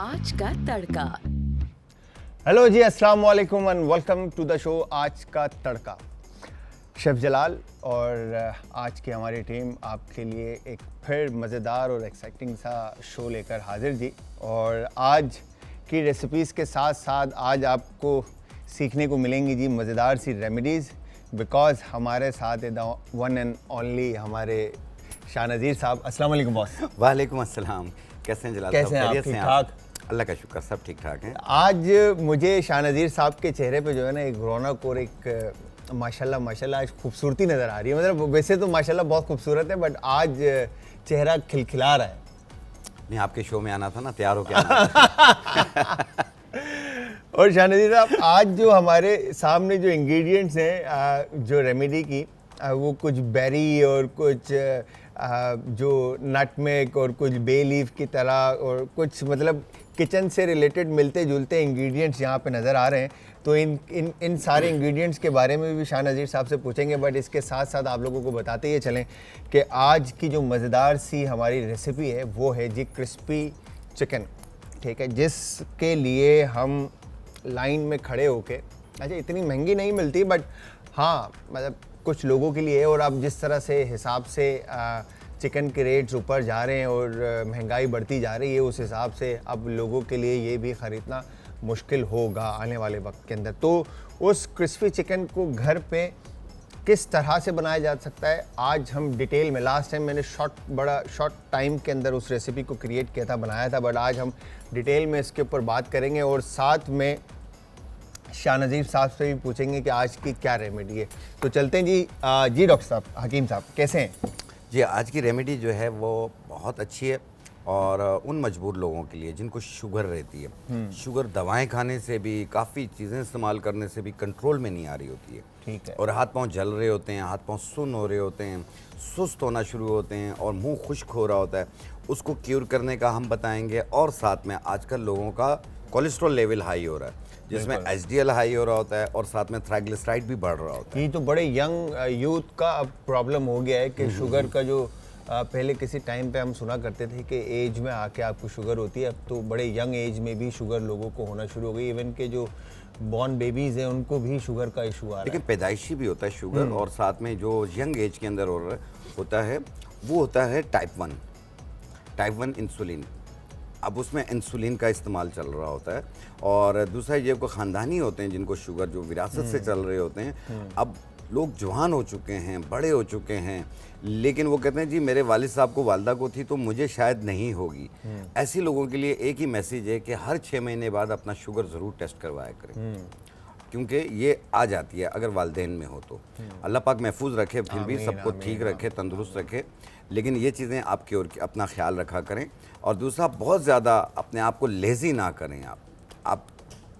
आज का तड़का। हेलो जी, अस्सलाम वालेकुम and welcome to the show आज का तड़का। शेफ जलाल और आज की हमारी टीम आपके लिए एक फिर मज़ेदार और एक्साइटिंग सा शो लेकर हाजिर जी। और आज की रेसिपीज़ के साथ साथ आज आपको सीखने को मिलेंगी जी मज़ेदार सी रेमेडीज़, बिकॉज़ हमारे साथ है द वन एंड ओनली हमारे शाहनज़ीर साहब। अस्सलाम वालेकुम बॉस। वालेकुम अस्सलाम। कैसे हैं जलाल कैसे साहब? हैं आप? खैरियत से ठीक हैं ठाक? अल्लाह का शुक्र, सब ठीक ठाक हैं। आज मुझे शाहनज़ीर साहब के चेहरे पे जो है ना एक रौनक और एक माशाल्लाह आज खूबसूरती नज़र आ रही है। मतलब वैसे तो माशाल्लाह बहुत खूबसूरत है, बट आज चेहरा खिलखिला रहा है। नहीं, आपके शो में आना था ना, तैयार होकर आना था। और शाहनज़ीर साहब, आज जो हमारे सामने जो इंग्रेडिएंट्स हैं जो रेमेडी की, वो कुछ बेरी और कुछ जो नटमेग और कुछ बे लीफ की तरह और कुछ मतलब किचन से रिलेटेड मिलते जुलते इंग्रेडिएंट्स यहाँ पे नज़र आ रहे हैं। तो इन सारे इंग्रेडिएंट्स के बारे में भी शाहनज़ीर साहब से पूछेंगे, बट इसके साथ साथ आप लोगों को बताते ही चलें कि आज की जो मज़ेदार सी हमारी रेसिपी है वो है जी क्रिस्पी चिकन। ठीक है, जिसके लिए हम लाइन में खड़े होके, अच्छा इतनी महंगी नहीं मिलती बट हाँ मतलब कुछ लोगों के लिए, और अब जिस तरह से हिसाब से चिकन के रेट्स ऊपर जा रहे हैं और महंगाई बढ़ती जा रही है, उस हिसाब से अब लोगों के लिए ये भी ख़रीदना मुश्किल होगा आने वाले वक्त के अंदर। तो उस क्रिस्पी चिकन को घर पे किस तरह से बनाया जा सकता है, आज हम डिटेल में, लास्ट टाइम मैंने शॉर्ट टाइम के अंदर उस रेसिपी को क्रिएट किया था, बनाया था, बट आज हम डिटेल में इसके ऊपर बात करेंगे और साथ में शाहनज़ीर साहब से भी पूछेंगे कि आज की क्या रेमेडी है। तो चलते हैं जी। जी डॉक्टर साहब, हकीम साहब कैसे हैं? जी, आज की रेमेडी जो है वो बहुत अच्छी है और उन मजबूर लोगों के लिए जिनको शुगर रहती है। शुगर दवाएं खाने से भी, काफ़ी चीज़ें इस्तेमाल करने से भी कंट्रोल में नहीं आ रही होती है। ठीक है। और हाथ पांव जल रहे होते हैं, हाथ पांव सुन्न हो रहे होते हैं, सुस्त होना शुरू होते हैं और मुंह खुश्क हो रहा होता है। उसको क्यूर करने का हम बताएंगे। और साथ में आजकल लोगों का कोलेस्ट्रॉल लेवल हाई हो रहा है, जिसमें एचडीएल हाई हो रहा होता है और साथ में ट्राइग्लिसराइड भी बढ़ रहा होता है। ये तो बड़े यंग यूथ का अब प्रॉब्लम हो गया है कि शुगर का जो पहले किसी टाइम पे हम सुना करते थे कि एज में आके आपको शुगर होती है, अब तो बड़े यंग एज में भी शुगर लोगों को होना शुरू हो गई। इवन के जो बॉर्न बेबीज़ हैं उनको भी शुगर का इशू आ रहा है। लेकिन पैदाइशी भी होता है शुगर, और साथ में जो यंग एज के अंदर होता है वो होता है टाइप 1 इंसुलिन। अब उसमें इंसुलिन का इस्तेमाल चल रहा होता है। और दूसरा ये को ख़ानदानी होते हैं जिनको शुगर जो विरासत से चल रहे होते हैं। अब लोग जवान हो चुके हैं, बड़े हो चुके हैं, लेकिन वो कहते हैं जी मेरे वालिद साहब को, वालदा को थी तो मुझे शायद नहीं होगी। ऐसी लोगों के लिए एक ही मैसेज है कि हर 6 महीने बाद अपना शुगर ज़रूर टेस्ट करवाया करें, क्योंकि ये आ जाती है अगर वालदेन में हो तो। अल्लाह पाक महफूज रखे, फिर भी सबको ठीक रखे, तंदुरुस्त रखे। लेकिन ये चीज़ें आपकी और अपना ख्याल रखा करें। और दूसरा, बहुत ज़्यादा अपने आप को लेज़ी ना करें। आप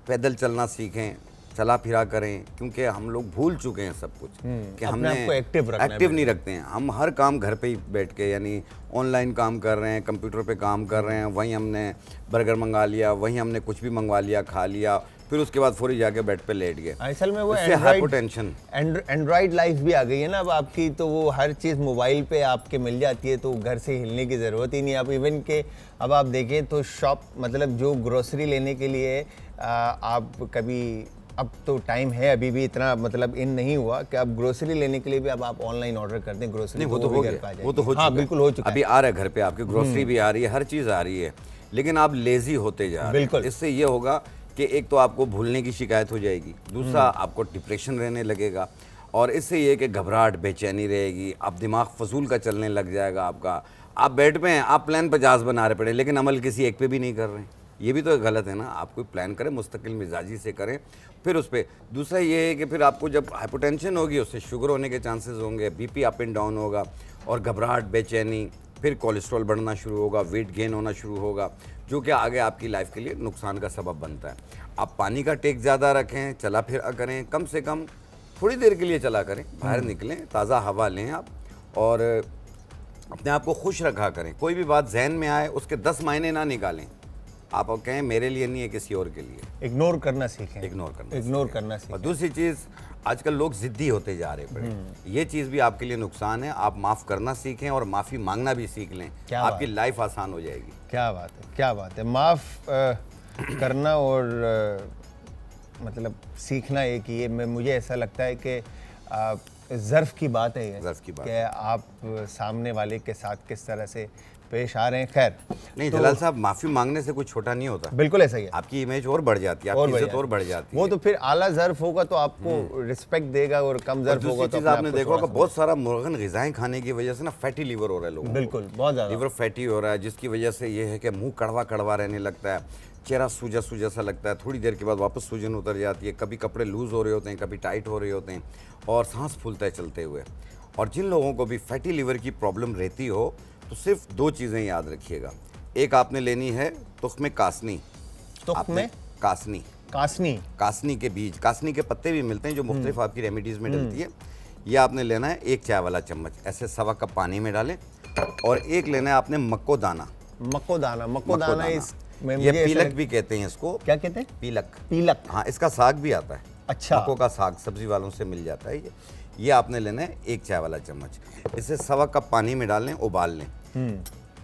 पैदल चलना सीखें, चला फिरा करें, क्योंकि हम लोग भूल चुके हैं सब कुछ कि हमने एक्टिव नहीं रखते हैं। हम हर काम घर पे ही बैठ के, यानी ऑनलाइन काम कर रहे हैं, कंप्यूटर पे काम कर रहे हैं, वहीं हमने बर्गर मंगा लिया, वहीं हमने कुछ भी मंगवा लिया, खा लिया, फिर उसके बाद फौरी जाके बेड पे लेट गए। असल में वो हाइपोटेंशन, एंड्रॉइड लाइफ भी आ गई है ना अब आपकी, तो वो हर चीज़ मोबाइल पे आपके मिल जाती है, तो घर से हिलने की ज़रूरत ही नहीं। अब इवन के अब आप देखें तो शॉप, मतलब जो ग्रोसरी लेने के लिए आप कभी, अब तो टाइम है अभी भी इतना मतलब इन नहीं हुआ कि आप ग्रोसरी लेने के लिए भी अब आप ऑनलाइन ऑर्डर करते हैं ग्रोसरी। नहीं, वो तो हो गया, वो तो हो चुका है, बिल्कुल हो चुका है। अभी आ रहा है घर पे आपके, ग्रोसरी भी आ रही है, हर चीज़ आ रही है, लेकिन आप लेज़ी होते जा रहे हैं। बिल्कुल। इससे ये होगा कि एक तो आपको भूलने की शिकायत हो जाएगी, दूसरा आपको डिप्रेशन रहने लगेगा, और इससे ये कि घबराहट, बेचैनी रहेगी, अब दिमाग फजूल का चलने लग जाएगा आपका। आप बेड पे हैं, आप प्लान 50 बना रहे पड़े, लेकिन अमल किसी एक पे भी नहीं कर रहे हैं। ये भी तो गलत है ना। आप कोई प्लान करें, मुस्तकिल मिजाजी से करें, फिर उस पर। दूसरा ये है कि फिर आपको जब हाइपोटेंशन होगी, उससे शुगर होने के चांसेस होंगे, बीपी अप एंड डाउन होगा, और घबराहट, बेचैनी, फिर कोलेस्ट्रॉल बढ़ना शुरू होगा, वेट गेन होना शुरू होगा, जो कि आगे आपकी लाइफ के लिए नुकसान का सबब बनता है। आप पानी का टेक ज़्यादा रखें, चला फिर करें, कम से कम थोड़ी देर के लिए चला करें, बाहर निकलें, ताज़ा हवा लें आप, और अपने आप को खुश रखा करें। कोई भी बात जहन में आए उसके 10 मायने ना निकालें, आप कहें मेरे लिए नहीं है, किसी और के लिए। इग्नोर करना सीखें। इग्नोर करना करना सीखें। और दूसरी चीज़, आजकल लोग ज़िद्दी होते जा रहे पड़े, ये चीज़ भी आपके लिए नुकसान है। आप माफ़ करना सीखें और माफ़ी मांगना भी सीख लें, आपकी लाइफ आसान हो जाएगी। क्या बात है, क्या बात है। माफ़ करना और मतलब सीखना एक ही है। मुझे ऐसा लगता है कि ज़र्फ़ की बात है ये, ज़र्फ़ की बात कि आप सामने वाले के साथ किस तरह से पेश आ रहे हैं। खैर नहीं जलाल साहब, माफ़ी मांगने से कुछ छोटा नहीं होता। बिल्कुल ऐसा ही है। आपकी इमेज और बढ़ जाती है, आपकी इज्जत और बढ़ जाती है। वो तो फिर आला ज़र्फ़ होगा तो आपको रिस्पेक्ट देगा, और कम ज़र्फ़ होगा तो चीज़ आपने देखा होगा, बहुत सारा मुर्गन ग़िज़ाएँ खाने की वजह से ना फैटी लीवर हो रहा है लोगों को। बिल्कुल, बहुत ज़्यादा लीवर फैटी हो रहा है, जिसकी वजह से ये है कि मुंह कड़वा कड़वा रहने लगता है, चेहरा सूजा सूजा सा लगता है, थोड़ी देर के बाद वापस सूजन उतर जाती है, कभी कपड़े लूज़ हो रहे होते हैं, कभी टाइट हो रहे होते हैं, और सांस फूलता है चलते हुए। और जिन लोगों को भी फैटी लीवर की प्रॉब्लम रहती हो तो सिर्फ 2 चीज़ें याद रखिएगा। एक आपने लेनी है तुख्म कासनी। तुख्म कासनी, कासनी के बीज, कासनी के पत्ते भी मिलते हैं जो मुख्तलिफ आपकी रेमेडीज़ में डलती है। ये आपने लेना है 1 चाय वाला चम्मच, ऐसे 1.25 कप पानी में डालें। और एक लेना है आपने मक्को दाना। मक्को दाना इस ये पीलक भी कहते हैं इसको। क्या कहते हैं? पीलक। हाँ, इसका साग भी आता है। अच्छा। मक्को का साग सब्जी वालों से मिल जाता है। ये आपने लेना है 1 चाय वाला चम्मच। इसे 1.25 कप पानी में डाल लें, उबाल लें,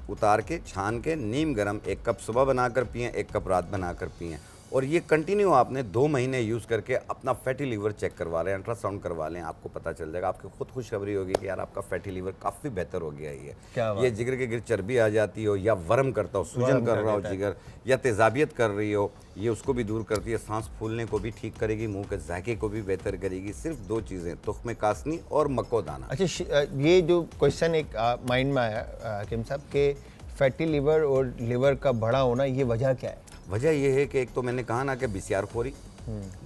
उतार के छान के नीम गरम 1 कप सुबह बनाकर पिएं, 1 कप रात बनाकर पिएं। और ये कंटिन्यू आपने 2 महीने यूज़ करके अपना फैटी लीवर चेक करवा लें, अल्ट्रासाउंड करवा लें, आपको पता चल जाएगा। आपकी खुद खुशखबरी होगी कि यार आपका फैटी लीवर काफ़ी बेहतर हो गया है। ये जिगर के गिर चर्बी आ जाती हो, या वर्म करता हो, सूजन कर रहा हो जिगर, या तेजाबियत कर रही हो, ये उसको भी दूर करती है। सांस फूलने को भी ठीक करेगी, मुंह के जायके को भी बेहतर करेगी। सिर्फ 2 चीज़ें, तुख्म कासनी और मक्को दाना। अच्छा, ये जो क्वेश्चन एक माइंड में आया हकीम साहब के, फैटी लीवर और लीवर का बड़ा होना, ये वजह क्या है? वजह यह है कि एक तो मैंने कहा ना कि बिस्यारखोरी,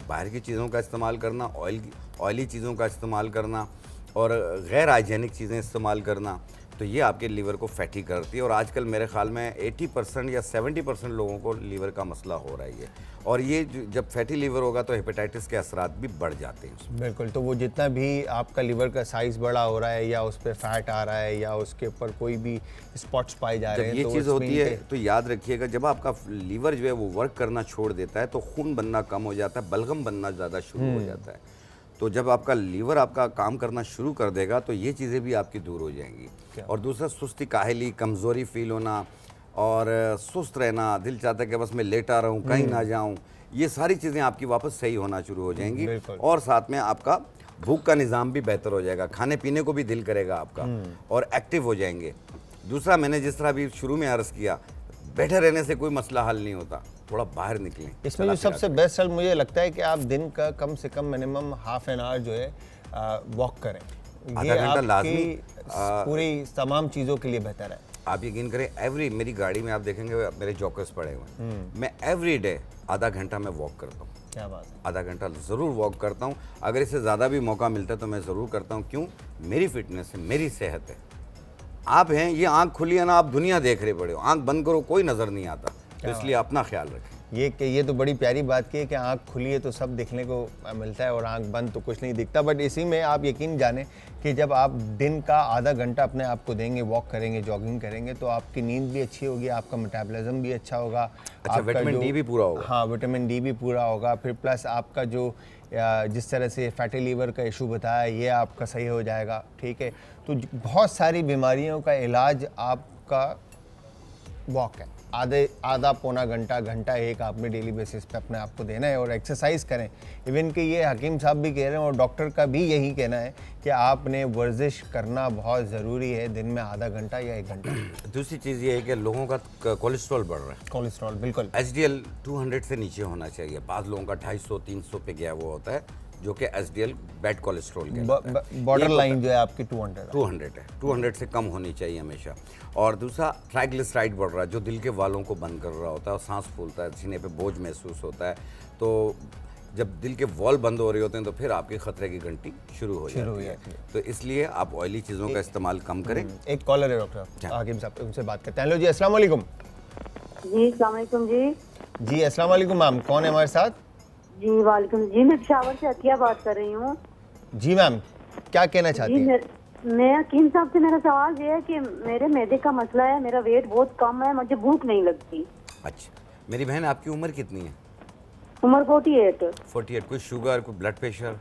बाहर की चीज़ों का इस्तेमाल करना, ऑयली चीज़ों का इस्तेमाल करना, और गैर हाइजेनिक चीज़ें इस्तेमाल करना, तो ये आपके लीवर को फैटी करती है। और आजकल मेरे ख्याल में 80% या 70% लोगों को लीवर का मसला हो रहा है। और ये जब फैटी लीवर होगा तो हेपेटाइटिस के असरात भी बढ़ जाते हैं। बिल्कुल। तो वो जितना भी आपका लीवर का साइज़ बड़ा हो रहा है, या उस पर फैट आ रहा है, या उसके ऊपर कोई भी स्पॉट्स पाए जा रहे हैं, ये तो चीज़ होती है तो याद रखिएगा, जब आपका लीवर जो है वो वर्क करना छोड़ देता है तो खून बनना कम हो जाता है, बलगम बनना ज़्यादा शुरू हो जाता है। तो जब आपका लीवर आपका काम करना शुरू कर देगा तो ये चीज़ें भी आपकी दूर हो जाएंगी। और दूसरा, सुस्ती, काहली, कमज़ोरी फील होना, और सुस्त रहना, दिल चाहता है कि बस मैं लेटा रहूं, कहीं ना जाऊं, ये सारी चीज़ें आपकी वापस सही होना शुरू हो जाएंगी। और साथ में आपका भूख का निज़ाम भी बेहतर हो जाएगा, खाने पीने को भी दिल करेगा आपका, और एक्टिव हो जाएंगे। दूसरा, मैंने जिस तरह अभी शुरू में अर्ज़ किया, बैठे रहने से कोई मसला हल नहीं होता, थोड़ा बाहर निकलें। इसमें जो सबसे बेस्ट हल मुझे लगता है कि आप दिन का कम से कम मिनिमम हाफ एन आवर जो है वॉक करें। आधा घंटा लाजमी, पूरी तमाम चीज़ों के लिए बेहतर है। आप यकीन करें, मेरी गाड़ी में आप देखेंगे मेरे जॉकर्स पड़े हुए हैं, मैं एवरी डे आधा घंटा मैं वॉक करता हूँ। क्या बात है। आधा घंटा ज़रूर वॉक करता हूँ। अगर इससे ज़्यादा भी मौका मिलता है तो मैं ज़रूर करता हूँ। क्यों? मेरी फिटनेस है, मेरी सेहत है। आप हैं, ये आंख खुली है ना, आप दुनिया देख रहे पड़े हो, आंख बंद करो कोई नज़र नहीं आता, तो इसलिए अपना ख्याल रखें। ये तो बड़ी प्यारी बात की है कि आँख खुली है तो सब दिखने को मिलता है, और आँख बंद तो कुछ नहीं दिखता। बट इसी में आप यकीन जानें कि जब आप दिन का आधा घंटा अपने आप को देंगे, वॉक करेंगे, जॉगिंग करेंगे, तो आपकी नींद भी अच्छी होगी, आपका मेटाबॉलिज्म भी अच्छा होगा। अच्छा, विटामिन डी भी पूरा होगा। हाँ, विटामिन डी भी पूरा होगा। फिर प्लस आपका जो जिस तरह से फैटी लीवर का इशू बताया, ये आपका सही हो जाएगा। ठीक है, तो बहुत सारी बीमारियों का इलाज आपका वॉक है। आधा पौना घंटा एक आपने डेली बेसिस पे अपने आप को देना है, और एक्सरसाइज करें। इवन कि ये हकीम साहब भी कह रहे हैं, और डॉक्टर का भी यही कहना है कि आपने वर्जिश करना बहुत ज़रूरी है, दिन में आधा घंटा या 1 घंटा। दूसरी चीज़ ये है कि लोगों का कोलेस्ट्रॉल बढ़ रहा है। कोलेस्ट्रॉल बिल्कुल HDL 200 से नीचे होना चाहिए। बाद लोगों का 250-300 पे गया हुआ होता है, जो कि HDL बैड कोलेस्ट्रॉल कहलाता है। बॉर्डर लाइन जो है आपकी 200 है। 200 से कम होनी चाहिए हमेशा। और दूसरा, ट्राइग्लिसराइड बढ़ रहा है, जो दिल के वालों को बंद कर रहा होता है, और सांस फूलता है, सीने पे बोझ महसूस होता है। तो जब दिल के वॉल बंद हो रहे होते हैं तो फिर आपके खतरे की घंटी शुरू हो जाती है। तो इसलिए आप ऑयली चीज़ों का इस्तेमाल कम करें। एक कॉलर है डॉक्टर हकीम साहब, उनसे बात करते हैं। हेलो जी, अस्सलाम वालेकुम। जी अस्सलाम वालेकुम। जी अस्सलाम वालेकुम मैम, कौन है हमारे साथ? जी वालेकुम जी, मैं पेशावर से अतिया बात कर रही हूँ। जी मैम, क्या कहना चाहती हैं? मैं हकीम साहब से, मेरा सवाल ये है कि मेरे मैदे का मसला है, मेरा वेट बहुत कम है, मुझे भूख नहीं लगती। अच्छा, मेरी बहन आपकी उम्र कितनी है? उम्र 48। 48। कोई शुगर, कोई ब्लड प्रेशर?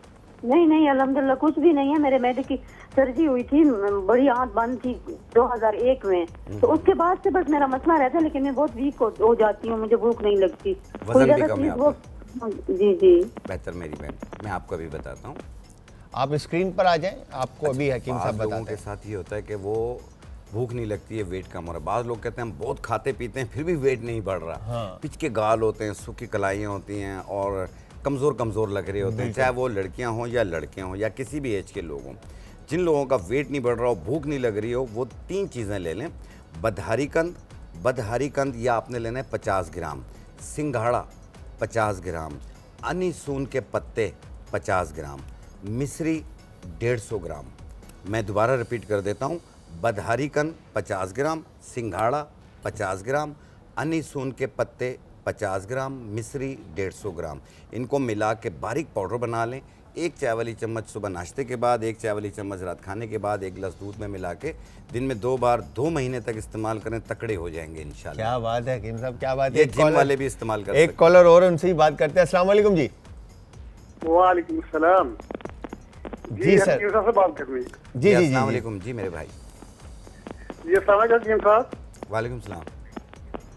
नहीं नहीं, अल्हम्दुलिल्लाह कुछ भी नहीं है। मेरे मेडिक की सर्जरी हुई थी, बड़ी आंत बंद थी 2001 में, तो उसके बाद से बस मेरा मसला रहता है, लेकिन मैं बहुत वीक हो जाती हूँ, मुझे भूख नहीं लगती। वजन भी ज्यादा कम है चीज वो आपका? जी जी। बेहतर मेरी बहन, मैं आपको अभी बताता हूँ। आप स्क्रीन पर आ जाएं, आपको अभी हकीम बाज़ साहब लोगों बताते के हैं। साथ ये होता है कि वो भूख नहीं लगती है, वेट कम हो रहा है। बाज़ लोग कहते हैं हम बहुत खाते पीते हैं फिर भी वेट नहीं बढ़ रहा। हाँ। पिच के गाल होते हैं, सूखी कलाइयाँ होती हैं और कमज़ोर कमज़ोर लग रहे होते हैं, चाहे वो लड़कियां हों या लड़के हों या किसी भी एज के लोग हों। जिन लोगों का वेट नहीं बढ़ रहा हो, भूख नहीं लग रही हो, वो 3 चीज़ें ले लें। बदहारी कंद या आपने लेना है 50 ग्राम, सिंघाड़ा 50 ग्राम, अनीसून के पत्ते 50 ग्राम, मिश्री 150 ग्राम। मैं दोबारा रिपीट कर देता हूँ। बदहारी कंद 50 ग्राम, सिंघाड़ा 50 ग्राम, अनीसून के पत्ते 50 ग्राम, मिश्री 150 ग्राम। इनको मिला के बारीक पाउडर बना लें। 1 चाय वाली चम्मच सुबह नाश्ते के बाद, 1 चाय वाली चम्मच रात खाने के बाद, 1 गिलास दूध में मिला के दिन में 2 बार 2 महीने तक इस्तेमाल करें, तकड़े हो जाएंगे इंशाल्लाह। क्या बात है हकीम साहब, क्या बात है। ये जिम वाले भी इस्तेमाल कर सकते एक कॉलर और उनसे ही बात करते हैं। अस्सलाम वालेकुम जी। वालेकुम सलाम। जी सर। हकीम साहब से बात करनी है। जी जी जी अस्सलाम जी। वालेकुम जी मेरे भाई। जी अस्सलाम वालेकुम हकीम साहब। वालेकुम सलाम।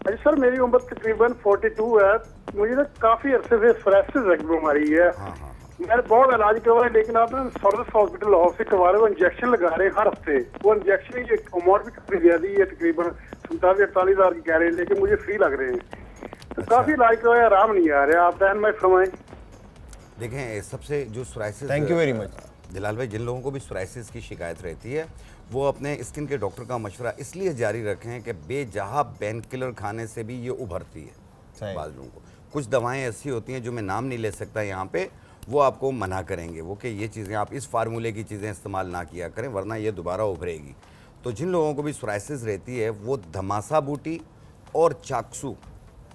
अजी सर, मेरी उम्र तकरीबन 42 है। मुझे ना काफी अरसे से सोराइसिस की बीमारी है। हाँ हाँ। मैंने बहुत इलाज करवाया, लेकिन आप ना सर्विस हॉस्पिटल लाहौर से करवा रहे हो, इंजेक्शन लगा रहे हैं हर हफ्ते। वो इंजेक्शन की अमाउंट भी काफी ज्यादा है, तकरीबन 47-48 हजार की कह रहे हैं, लेकिन मुझे फ्री लग रहे हैं। तो काफी इलाज करवाया, आराम नहीं आ रहा। आप रहनुमाई फरमाएं। देखें, सबसे जो psoriasis, thank you very much. Jalal भाई, जिन लोगों को भी सोराइसिस की शिकायत रहती है वो अपने स्किन के डॉक्टर का मशवरा इसलिए जारी रखें कि बेजहा पेन किलर खाने से भी ये उभरती है। सही। बाज़ लोगों को कुछ दवाएं ऐसी होती हैं जो मैं नाम नहीं ले सकता यहाँ पे, वो आपको मना करेंगे वो कि ये चीज़ें आप इस फार्मूले की चीज़ें इस्तेमाल ना किया करें वरना ये दोबारा उभरेगी। तो जिन लोगों को भी सोराइसिस रहती है वो धमासा बूटी और चाकसू,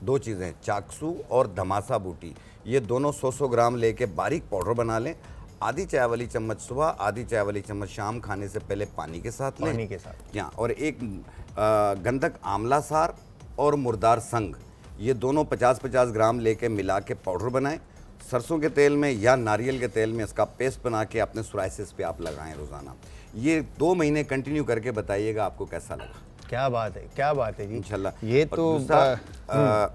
2 चीज़ें, चाकसू और धमासा बूटी, ये दोनों 100-100 ग्राम लेके बारीक पाउडर बना लें। आधी चाय वाली चम्मच सुबह, आधी चाय वाली चम्मच शाम खाने से पहले पानी के साथ लें। पानी के साथ। या और एक गंधक आंवला सार और मुर्दार संग, ये दोनों 50-50 ग्राम लेके मिला के पाउडर बनाएं। सरसों के तेल में या नारियल के तेल में इसका पेस्ट बना के अपने सोराइसिस पे आप लगाएं रोज़ाना। ये 2 महीने कंटिन्यू करके बताइएगा आपको कैसा लगा। क्या बात है, क्या बात है जी। इंशाल्लाह। ये और तो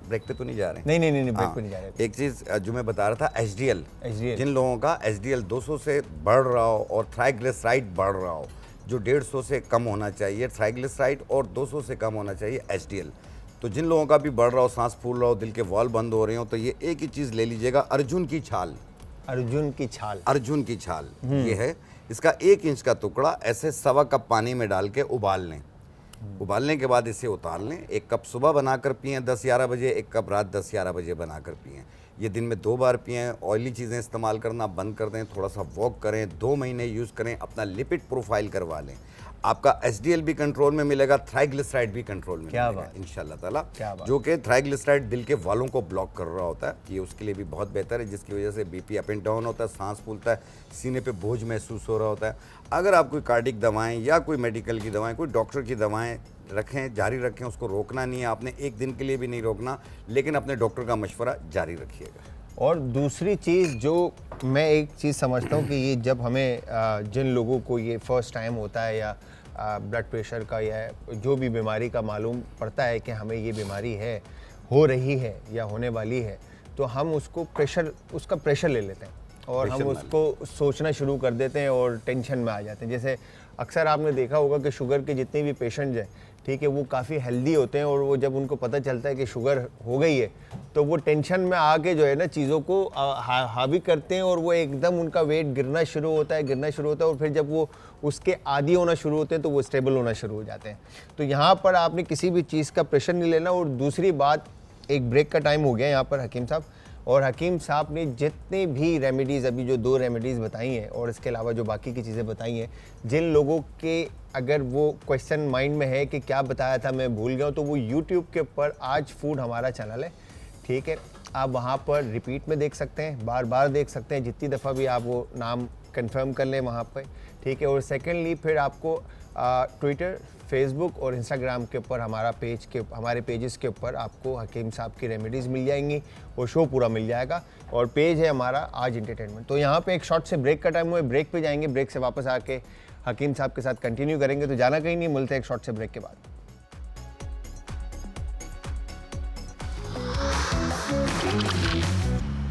ब्रेक पे तो नहीं जा रहे हैं? नहीं नहीं नहीं नहीं, ब्रेक हाँ, पे नहीं जा रहे। एक चीज़ जो मैं बता रहा था, एचडीएल। HDL। जिन लोगों का एचडीएल 200 से बढ़ रहा हो और ट्राइग्लिसराइड बढ़ रहा हो, जो 150 से कम होना चाहिए ट्राइग्लिसराइड और 200 से कम होना चाहिए एचडीएल, तो जिन लोगों का भी बढ़ रहा हो, सांस फूल रहा हो, दिल के वॉल्व बंद हो रहे हो, तो ये एक ही चीज़ ले लीजिएगा, अर्जुन की छाल। अर्जुन की छाल। अर्जुन की छाल ये है, इसका 1 इंच का टुकड़ा ऐसे 1.25 कप पानी में डाल के उबाल लें। उबालने के बाद इसे उतार लें। 1 कप सुबह बनाकर पिएं 10-11 बजे, 1 कप रात 10-11 बजे बनाकर पिएं। ये दिन में 2 बार पिएं। ऑयली चीज़ें इस्तेमाल करना बंद कर दें, थोड़ा सा वॉक करें, 2 महीने यूज़ करें, अपना लिपिड प्रोफाइल करवा लें। आपका एचडीएल भी कंट्रोल में मिलेगा, ट्राइग्लिसराइड भी कंट्रोल में क्या मिलेगा बात। इंशाल्लाह ताला। क्या बात। जो कि ट्राइग्लिसराइड दिल के वालों को ब्लॉक कर रहा होता है, ये उसके लिए भी बहुत बेहतर है, जिसकी वजह से बीपी अप एंड डाउन होता है, सांस फूलता है, सीने पे बोझ महसूस हो रहा होता है। अगर आप कोई कार्डिक दवाएं या कोई मेडिकल की दवाएं, कोई डॉक्टर की दवाएं रखें, जारी रखें, उसको रोकना नहीं है आपने, 1 दिन के लिए भी नहीं रोकना, लेकिन अपने डॉक्टर का मशवरा जारी रखिएगा। और दूसरी चीज़ जो मैं एक चीज़ समझता हूँ कि ये जब हमें जिन लोगों को ये फर्स्ट टाइम होता है या ब्लड प्रेशर का या जो भी बीमारी का मालूम पड़ता है कि हमें ये बीमारी है, हो रही है या होने वाली है, तो हम उसका प्रेशर ले लेते हैं और हम प्रेशर उसको सोचना शुरू कर देते हैं और टेंशन में आ जाते हैं। जैसे अक्सर आपने देखा होगा कि शुगर के जितने भी पेशेंट्स हैं, ठीक है, वो काफ़ी हेल्दी होते हैं और वो जब उनको पता चलता है कि शुगर हो गई है तो वो टेंशन में आके जो है ना चीज़ों को हावी करते हैं और वो एकदम उनका वेट गिरना शुरू होता है और फिर जब वो उसके आदी होना शुरू होते हैं तो वो स्टेबल होना शुरू हो जाते हैं। तो यहाँ पर आपने किसी भी चीज़ का प्रेशर नहीं लेना। और दूसरी बात, एक ब्रेक का टाइम हो गया यहाँ पर हकीम साहब, और हकीम साहब ने जितने भी रेमेडीज़, अभी जो 2 रेमेडीज़ बताई हैं और इसके अलावा जो बाकी की चीज़ें बताई हैं, जिन लोगों के अगर वो क्वेश्चन माइंड में है कि क्या बताया था मैं भूल गया हूँ, तो वो यूट्यूब के ऊपर आज फूड हमारा चैनल है, ठीक है, आप वहाँ पर रिपीट में देख सकते हैं, बार बार देख सकते हैं, जितनी दफ़ा भी आप वो नाम कंफर्म कर लें वहाँ पर, ठीक है। और सेकेंडली फिर आपको ट्विटर, फेसबुक और इंस्टाग्राम के ऊपर हमारे पेजेस के ऊपर आपको हकीम साहब की रेमेडीज़ मिल जाएंगी और शो पूरा मिल जाएगा। और पेज है हमारा आज एंटरटेनमेंट। तो यहाँ पे एक शॉर्ट से ब्रेक का टाइम हुआ है, ब्रेक पे जाएंगे, ब्रेक से वापस आके हकीम साहब के साथ कंटिन्यू करेंगे। तो जाना कहीं नहीं, मिलते हैं एक शॉर्ट से ब्रेक के बाद।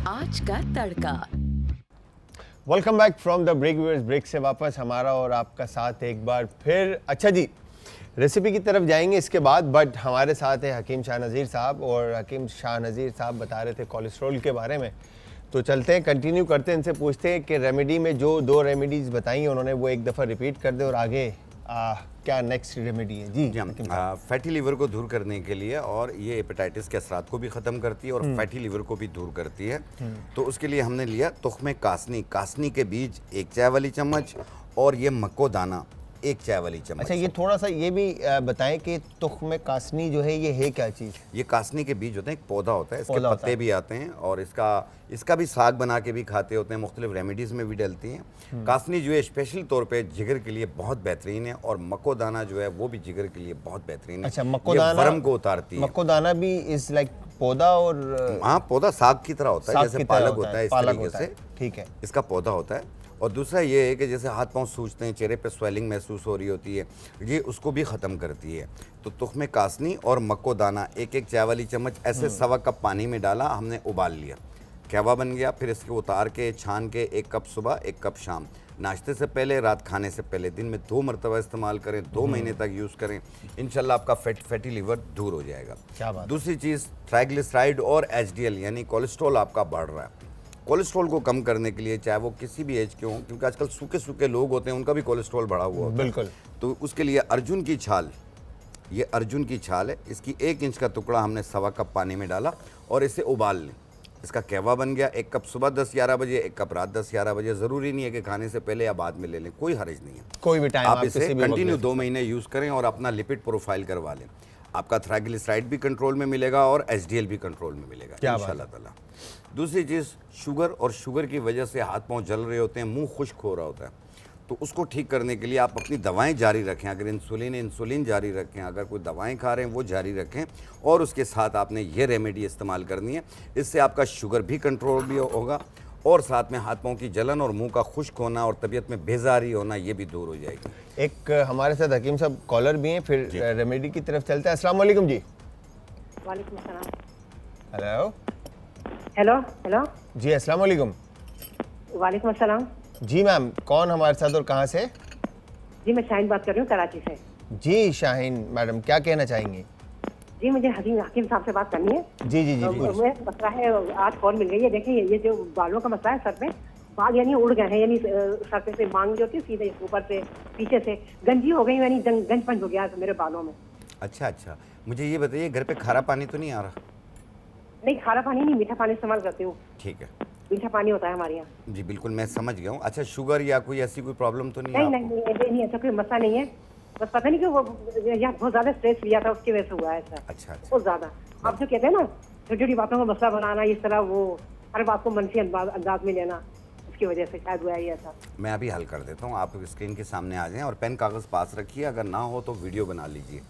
आज का तड़का। Welcome back from the break viewers. Break से वापस हमारा और आपका साथ एक बार फिर। अच्छा जी, रेसिपी की तरफ जाएंगे इसके बाद, बट हमारे साथ है हकीम शाह नज़ीर साहब, और हकीम शाह नज़ीर साहब बता रहे थे कोलेस्ट्रॉल के बारे में। तो चलते हैं, कंटिन्यू करते हैं, इनसे पूछते हैं कि रेमेडी में जो 2 रेमेडीज़ बताई उन्होंने वो एक दफ़ा रिपीट कर दे, और आगे क्या नेक्स्ट रेमेडी है जी। फैटी लीवर को दूर करने के लिए, और ये हेपेटाइटिस के असरात को भी ख़त्म करती है और फैटी लीवर को भी दूर करती है। तो उसके लिए हमने लिया तुख्मे कासनी, कासनी के बीज 1 चाय वाली चम्मच, और ये मक्को दाना 1 चाय वाली चम्मच। अच्छा, ये थोड़ा सा ये भी बताएं कि तुख्मे कासनी जो है ये है क्या चीज़? ये कासनी के बीज होते हैं, एक पौधा होता है, इसके पत्ते भी आते हैं, और इसका भी साग बना के भी खाते होते हैं, मुख्तलिफ रेमेडीज़ में भी डलती हैं। कासनी जो है स्पेशल तौर पे जिगर के लिए बहुत बेहतरीन है, और मक्को दाना जो है वो भी जिगर के लिए बहुत बेहतरीन है। अच्छा, मक्को दाना वर्म को उतारती है। मक्को दाना भी इज लाइक पौधा, और हाँ, पौधा साग की तरह होता है, जैसे पालक होता है, इस तरीके से ठीक है, इसका पौधा होता है। और दूसरा ये है कि जैसे हाथ पांव सूजते हैं, चेहरे पे स्वेलिंग महसूस हो रही होती है, ये उसको भी ख़त्म करती है। तो तुख्मे कासनी और मक्को दाना 1 चाय वाली चम्मच ऐसे 1.25 कप पानी में डाला, हमने उबाल लिया, कहवा बन गया। फिर इसके उतार के छान के 1 कप सुबह 1 कप शाम, नाश्ते से पहले, रात खाने से पहले, दिन में 2 मरतबा इस्तेमाल करें, 2 महीने तक यूज़ करें, इंशाल्लाह आपका फैटी लीवर दूर हो जाएगा। क्या बात। दूसरी चीज़, ट्राइग्लिसराइड और HDL यानी कोलेस्ट्रॉल आपका बढ़ रहा है। कोलेस्ट्रॉल को कम करने के लिए, चाहे वो किसी भी एज के हों, क्योंकि आजकल सूखे लोग होते हैं, उनका भी कोलेस्ट्रॉल बढ़ा हुआ होता है। बिल्कुल। तो उसके लिए अर्जुन की छाल, ये अर्जुन की छाल है, इसकी 1 इंच का टुकड़ा हमने 1.25 कप पानी में डाला और इसे उबाल लें। इसका कहवा बन गया। 1 कप सुबह 10-11 बजे, 1 कप रात 10-11 बजे। ज़रूरी नहीं है कि खाने से पहले या बाद में ले लें, कोई हर्ज नहीं है, कोई भी टाइम आप इसे कंटिन्यू 2 महीने यूज़ करें और अपना लिपिड प्रोफाइल करवा लें। आपका ट्राइग्लिसराइड भी कंट्रोल में मिलेगा और HDL भी कंट्रोल में मिलेगा इंशाल्लाह ताला। दूसरी चीज़, शुगर, और शुगर की वजह से हाथ पांव जल रहे होते हैं, मुंह खुश्क हो रहा होता है, तो उसको ठीक करने के लिए आप अपनी दवाएं जारी रखें। अगर इंसुलिन जारी रखें, अगर कोई दवाएं खा रहे हैं वो जारी रखें, और उसके साथ आपने ये रेमेडी इस्तेमाल करनी है। इससे आपका शुगर भी कंट्रोल भी होगा, और साथ में हाथ पांव की जलन और मुंह का खुश्क होना और तबीयत में बेजारी होना ये भी दूर हो जाएगी। एक हमारे साथ हकीम साहब कॉलर भी हैं, फिर रेमेडी की तरफ चलते हैं। अस्सलाम वालेकुम जी। वालेकुम अस्सलाम। हेलो हेलो हेलो जी, अस्सलाम वालेकुम। वालेकुम अस्सलाम जी मैम, कौन हमारे साथ और कहाँ से? जी, मैं शाहीन बात कर रही हूँ कराची से। जी शाहीन मैडम, क्या कहना चाहेंगी? जी, मुझे हकीम साहब से बात करनी है। जी जी जी, मुझे मसला है, आज कॉल मिल गई है। देखिए, ये जो बालों का मसला है, सर पे बाल यानी उड़ गए हैं, यानी सर पे से मांग जो होती है सीधे ऊपर से पीछे से गंजी हो गई, यानी गंजपंज हो गया मेरे बालों में। अच्छा, मुझे ये बताइए, घर पे खारा पानी तो नहीं आ रहा? नहीं, खारा पानी नहीं, मीठा पानी इस्तेमाल करती हूँ। ठीक है, मीठा पानी होता है हमारे यहाँ। जी बिल्कुल, मैं समझ गया हूँ। अच्छा, शुगर या कोई ऐसी कोई प्रॉब्लम तो नहीं? नहीं, ऐसा कोई मसला नहीं है, बस पता नहीं क्यों वो यहाँ बहुत ज्यादा स्ट्रेस लिया था, उसकी वजह से हुआ है सर। अच्छा, बहुत ज्यादा। आप जो कहते हैं ना, छोटी छोटी बातों को मसला बनाना, इस तरह वो हर बात को मनफी अंदाज में लेना, उसकी वजह से शायद हुआ ही ऐसा। मैं अभी हल कर देता हूँ, आप स्क्रीन के सामने आ जाएं और पेन कागज पास रखिए, अगर ना हो तो वीडियो बना लीजिए।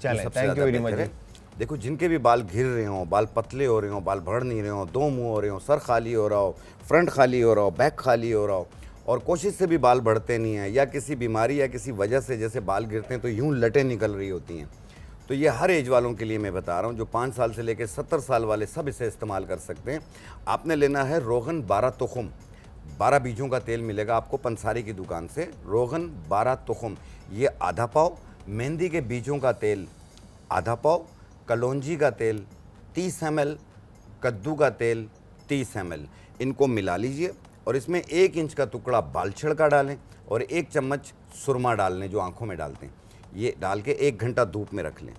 चलें, थैंक यू वेरी मच। देखो, जिनके भी बाल घिर रहे हों, बाल पतले हो रहे हों, बाल बढ़ नहीं रहे हों, 2 मुंह हो रहे हों, सर खाली हो रहा हो, फ्रंट खाली हो रहा हो, बैक खाली हो रहा हो, और कोशिश से भी बाल बढ़ते नहीं हैं, या किसी बीमारी या किसी वजह से जैसे बाल गिरते हैं तो यूं लटें निकल रही होती हैं, तो ये हर एज वालों के लिए मैं बता रहा हूँ। जो 5 साल से लेकर 70 साल वाले सब इसे इस्तेमाल कर सकते हैं। आपने लेना है रोगन 12 तुखम, 12 बीजों का तेल मिलेगा आपको पंसारी की दुकान से। रोगन 12 तुखम, ये आधा पाव, मेहंदी के बीजों का तेल आधा पाव, कलौंजी का तेल 30 ml, कद्दू का तेल 30 ml, इनको मिला लीजिए और इसमें 1 इंच का टुकड़ा बाल छिड़का डालें और 1 चम्मच सुरमा डाल लें जो आँखों में डालते हैं। ये डाल के 1 घंटा धूप में रख लें।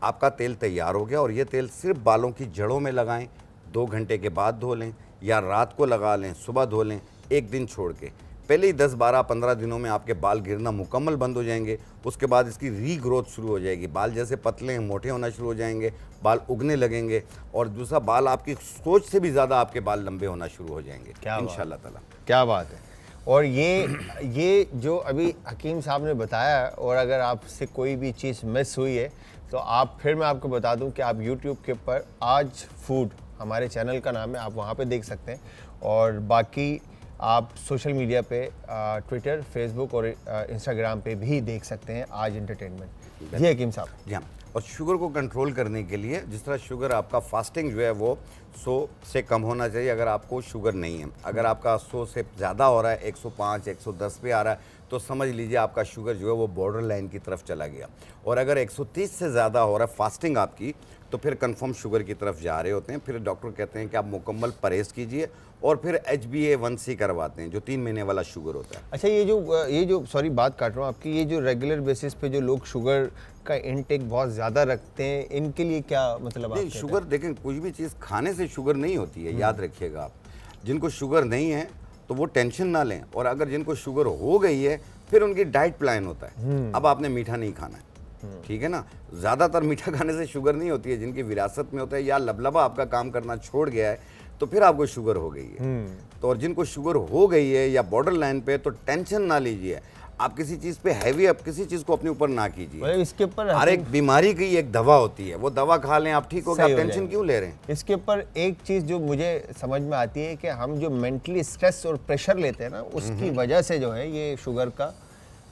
आपका तेल तैयार हो गया, और ये तेल सिर्फ बालों की जड़ों में लगाएं। 2 घंटे के बाद धो लें, या रात को लगा लें, सुबह धो लें, 1 दिन छोड़ के। पहले ही 10, 12, 15 दिनों में आपके बाल गिरना मुकम्मल बंद हो जाएंगे। उसके बाद इसकी रीग्रोथ शुरू हो जाएगी, बाल जैसे पतले हैं मोटे होना शुरू हो जाएंगे, बाल उगने लगेंगे, और दूसरा बाल आपकी सोच से भी ज़्यादा आपके बाल लंबे होना शुरू हो जाएंगे इंशाल्लाह ताला। क्या बात है। और ये जो अभी हकीम साहब ने बताया, और अगर आपसे कोई भी चीज़ मिस हुई है तो आप, फिर मैं आपको बता दूं कि आप YouTube के ऊपर आज फूड हमारे चैनल का नाम है, आप वहाँ पे देख सकते हैं। और बाकी आप सोशल मीडिया पे ट्विटर, फेसबुक और इंस्टाग्राम पे भी देख सकते हैं आज एंटरटेनमेंट। जी हकीम साहब। जी हाँ, और शुगर को कंट्रोल करने के लिए, जिस तरह शुगर आपका फास्टिंग जो है वो 100 से कम होना चाहिए अगर आपको शुगर नहीं है। अगर आपका 100 से ज़्यादा हो रहा है, 105, 110 पे आ रहा है, तो समझ लीजिए आपका शुगर जो है वो बॉर्डर लाइन की तरफ चला गया। और अगर 130 से ज़्यादा हो रहा है फास्टिंग आपकी, तो फिर कंफर्म शुगर की तरफ जा रहे होते हैं। फिर डॉक्टर कहते हैं कि आप मुकम्मल परहेज़ कीजिए और फिर HbA1c करवाते हैं, जो 3 महीने वाला शुगर होता है। अच्छा, ये जो सॉरी बात काट रहा हूँ आपकी, ये जो रेगुलर बेसिस पे जो लोग शुगर का इनटेक बहुत ज़्यादा रखते हैं, इनके लिए क्या मतलब? नहीं, शुगर देखें, कुछ भी चीज़ खाने से शुगर नहीं होती है, याद रखिएगा आप। जिनको शुगर नहीं है तो वो टेंशन ना लें, और अगर जिनको शुगर हो गई है फिर उनकी डाइट प्लान होता है। अब आपने मीठा नहीं खाना है, ठीक है ना। ज़्यादातर मीठा खाने से शुगर नहीं होती है, जिनकी विरासत में होता है या लबलबा आपका काम करना छोड़ गया है तो फिर आपको शुगर हो गई है। तो और जिनको शुगर हो गई है या बॉर्डर लाइन पे, तो टेंशन ना लीजिए। आप किसी चीज़ पे हैवी, आप किसी चीज़ को अपने ऊपर ना कीजिए। इसके ऊपर हर एक बीमारी की एक दवा होती है, वो दवा खा लें आप ठीक हो गए, आप टेंशन क्यों ले रहे हैं? इसके ऊपर एक चीज़ जो मुझे समझ में आती है कि हम जो मेंटली स्ट्रेस और प्रेशर लेते हैं ना, उसकी वजह से जो है ये शुगर का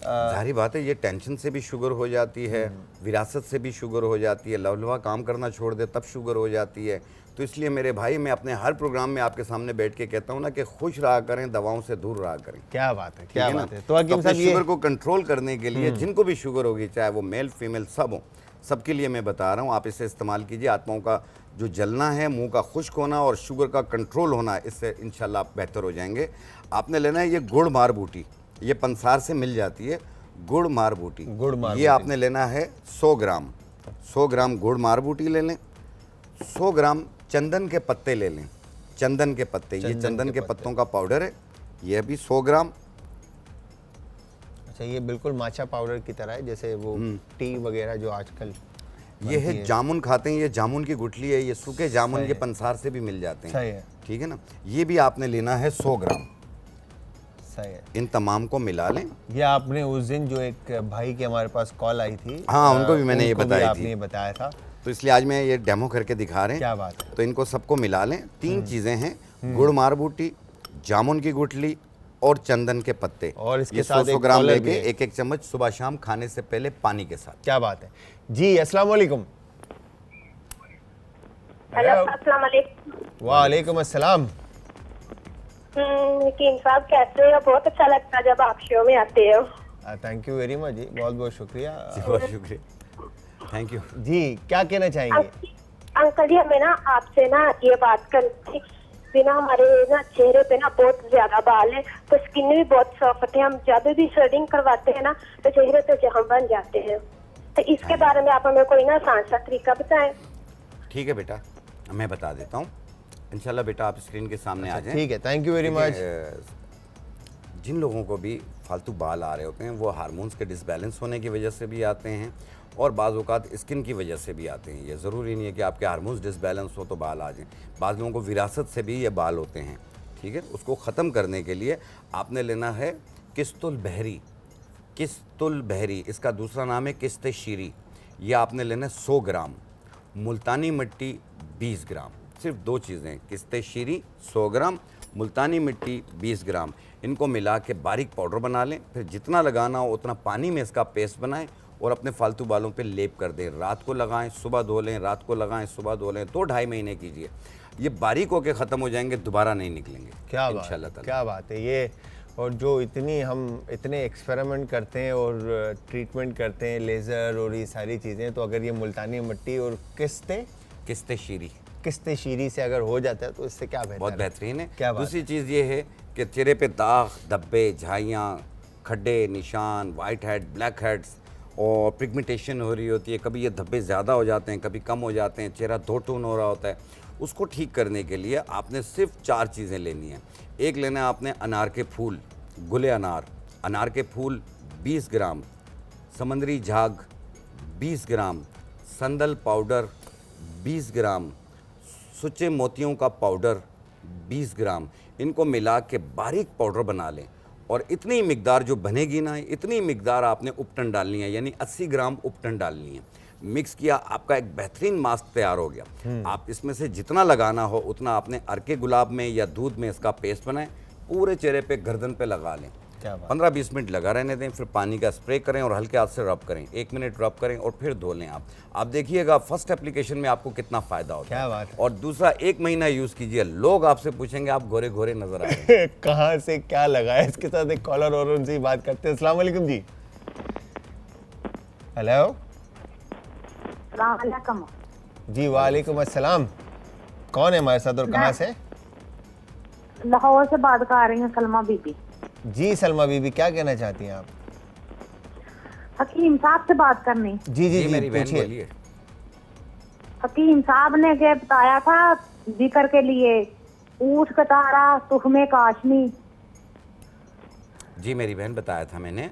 जाहिर बात है, ये टेंशन से भी शुगर हो जाती है, विरासत से भी शुगर हो जाती है, लवलवा काम करना छोड़ दे तब शुगर हो जाती है। तो इसलिए मेरे भाई, मैं अपने हर प्रोग्राम में आपके सामने बैठ के कहता हूँ ना कि खुश रहा करें, दवाओं से दूर रहा करें। क्या बात है, क्या बात है। तो अपने शुगर को कंट्रोल करने के लिए जिनको भी शुगर होगी, चाहे वो मेल फीमेल सब हो, सबके लिए मैं बता रहा हूँ, आप इसे इस्तेमाल कीजिए। आत्माओं का जो जलना है, मुंह का खुश्क होना और शुगर का कंट्रोल होना, इससे इंशाल्लाह आप बेहतर हो जाएंगे। आपने लेना है ये गुड़ मार बूटी, ये पंसार से मिल जाती है, गुड़ मार बूटी। ये आपने लेना है 100 ग्राम। 100 ग्राम गुड़ मार बूटी ले लें। 100 ग्राम चंदन के पत्ते ले लें। चंदन के पत्ते, ये चंदन के पत्तों का पाउडर है, ये भी 100 ग्राम। अच्छा, ये बिल्कुल माचा पाउडर की तरह है, जैसे वो टी वगैरह जो आजकल ये है जामुन खाते हैं, ये जामुन की गुठली है, ये सूखे जामुन, ये पंसार से भी मिल जाते हैं। सही है, ठीक है ना। ये भी आपने लेना है 100 ग्राम। सही है। इन तमाम को मिला लें। ये आपने उस दिन जो एक भाई की हमारे पास कॉल आई थी, हाँ, उनको भी मैंने ये बताई थी, आपने ये बताया था, तो इसलिए आज मैं ये डेमो करके दिखा रहे हैं। क्या बात है। तो इनको सबको मिला लें। 3 चीज़ें हैं, गुड़ मार बूटी, जामुन की गुठली और चंदन के पत्ते। और इसके ये साथ 100 ग्राम लेके 1-1 चम्मच सुबह शाम खाने से पहले पानी के साथ। क्या बात है जी। अस्सलाम वालेकुम। हेलो, अस्सलाम वालेकुम। वालेकुम अस्सलाम। हकीम साहब कैसे हो? बहुत अच्छा लगता है जब आप शो में आते हो। थैंक यू वेरी मच जी, बहुत बहुत शुक्रिया। बहुत शुक्रिया, थैंक यू जी। क्या कहना चाहेंगे? अंकल जी, हमें ना आपसे ना ये बात करनी थी ना, हमारे ना चेहरे पे ना बहुत ज्यादा बाल है, तो स्किन भी बहुत सॉफ्ट है। हम जब भी थ्रेडिंग करवाते हैं ना तो चेहरे पे जख्म बन जाते हैं। तो इसके बारे में आप हमें कोई ना आसान सा तरीका बताएं। ठीक है बेटा, मैं बता देता हूँ इंशाल्लाह। बेटा आप स्क्रीन के सामने आ जाएं। ठीक है, थैंक यू वेरी मच। जिन लोगों को भी फालतू बाल आ रहे होते हैं, वो हार्मोन्स के डिसबैलेंस होने की वजह से भी आते हैं और बाज़ औक़ात स्किन की वजह से भी आते हैं। ये ज़रूरी नहीं है कि आपके हार्मोन्स डिसबैलेंस हो तो बाल आ जाएं। बाज़ लोगों को विरासत से भी ये बाल होते हैं, ठीक है। उसको ख़त्म करने के लिए आपने लेना है किस्तुल बहरी। किस्तुल बहरी, इसका दूसरा नाम है किस्ते शीरी। ये आपने लेना है 100 ग्राम। मुल्तानी मिट्टी 20 ग्राम। सिर्फ 2 चीज़ें, किस्ते शीरी 100 ग्राम, मुल्तानी मिट्टी 20 ग्राम। इनको मिला के बारीक पाउडर बना लें। फिर जितना लगाना हो उतना पानी में इसका पेस्ट बनाएं और अपने फालतू बालों पे लेप कर दें। रात को लगाएं, सुबह धो लें, रात को लगाएं, सुबह धो लें। 2-2.5 महीने कीजिए, ये बारीक होके ख़त्म हो जाएंगे, दोबारा नहीं निकलेंगे। क्या बात, इंशाल्लाह। क्या बात है ये। और जो हम इतने एक्सपेरिमेंट करते हैं और ट्रीटमेंट करते हैं, लेज़र और ये सारी चीज़ें, तो अगर ये मुल्तानी मिट्टी और किस्ते शीरी से अगर हो जाता है तो इससे क्या बेहतर, बहुत बेहतरीन है। क्या बात। दूसरी चीज़ ये है कि चेहरे पे दाग, धब्बे, झाइयाँ, खड्डे, निशान, वाइट हेड, ब्लैक हेड्स और पिगमेंटेशन हो रही होती है। कभी ये धब्बे ज़्यादा हो जाते हैं, कभी कम हो जाते हैं, चेहरा दो टोन हो रहा होता है। उसको ठीक करने के लिए आपने सिर्फ 4 चीज़ें लेनी हैं। एक लेना है आपने अनार के फूल, गुले अनार, अनार के फूल 20 ग्राम, समंदरी झाग 20 ग्राम, संदल पाउडर 20 ग्राम, सुच्चे मोतियों का पाउडर 20 ग्राम। इनको मिला के बारीक पाउडर बना लें और इतनी मिकदार जो बनेगी ना, इतनी मिकदार आपने उपटन डालनी है, यानी 80 ग्राम उपटन डालनी है। मिक्स किया, आपका एक बेहतरीन मास्क तैयार हो गया। आप इसमें से जितना लगाना हो उतना आपने अर्के गुलाब में या दूध में इसका पेस्ट बनाएं, पूरे चेहरे पे, गर्दन पे लगा लें। 15-20 मिनट लगा रहने दें, फिर पानी का स्प्रे करें और हल्के हाथ से रब करें, 1 मिनट रब करें और फिर धो लें। आप देखिएगा फर्स्ट एप्लीकेशन में आपको कितना फायदा होता क्या है। बात है। और दूसरा, 1 महीना यूज़ कीजिए, लोग आपसे पूछेंगे आप गोरे गोरे नजर आ रहे हैं। कहाँ से क्या लगाया। इसके साथ एक कॉलर और उनसे ही बात करते हैं। अस्सलाम वालेकुम जी। हेलो जी, वालेकुम अस्सलाम। कौन है हमारे साथ और कहाँ से? लाहौर से बात कर रही हूँ, सलमा बीबी। जी सलमा बीबी, क्या कहना चाहती हैं आप? हकीम साहब से बात करनी। जी जी जी, मेरी बहन पूछिए। बोलिए। हकीम साहब ने क्या बताया था जिक्र के लिए, ऊँट कतारा, तुखमे काशनी, जी मेरी बहन बताया था मैंने,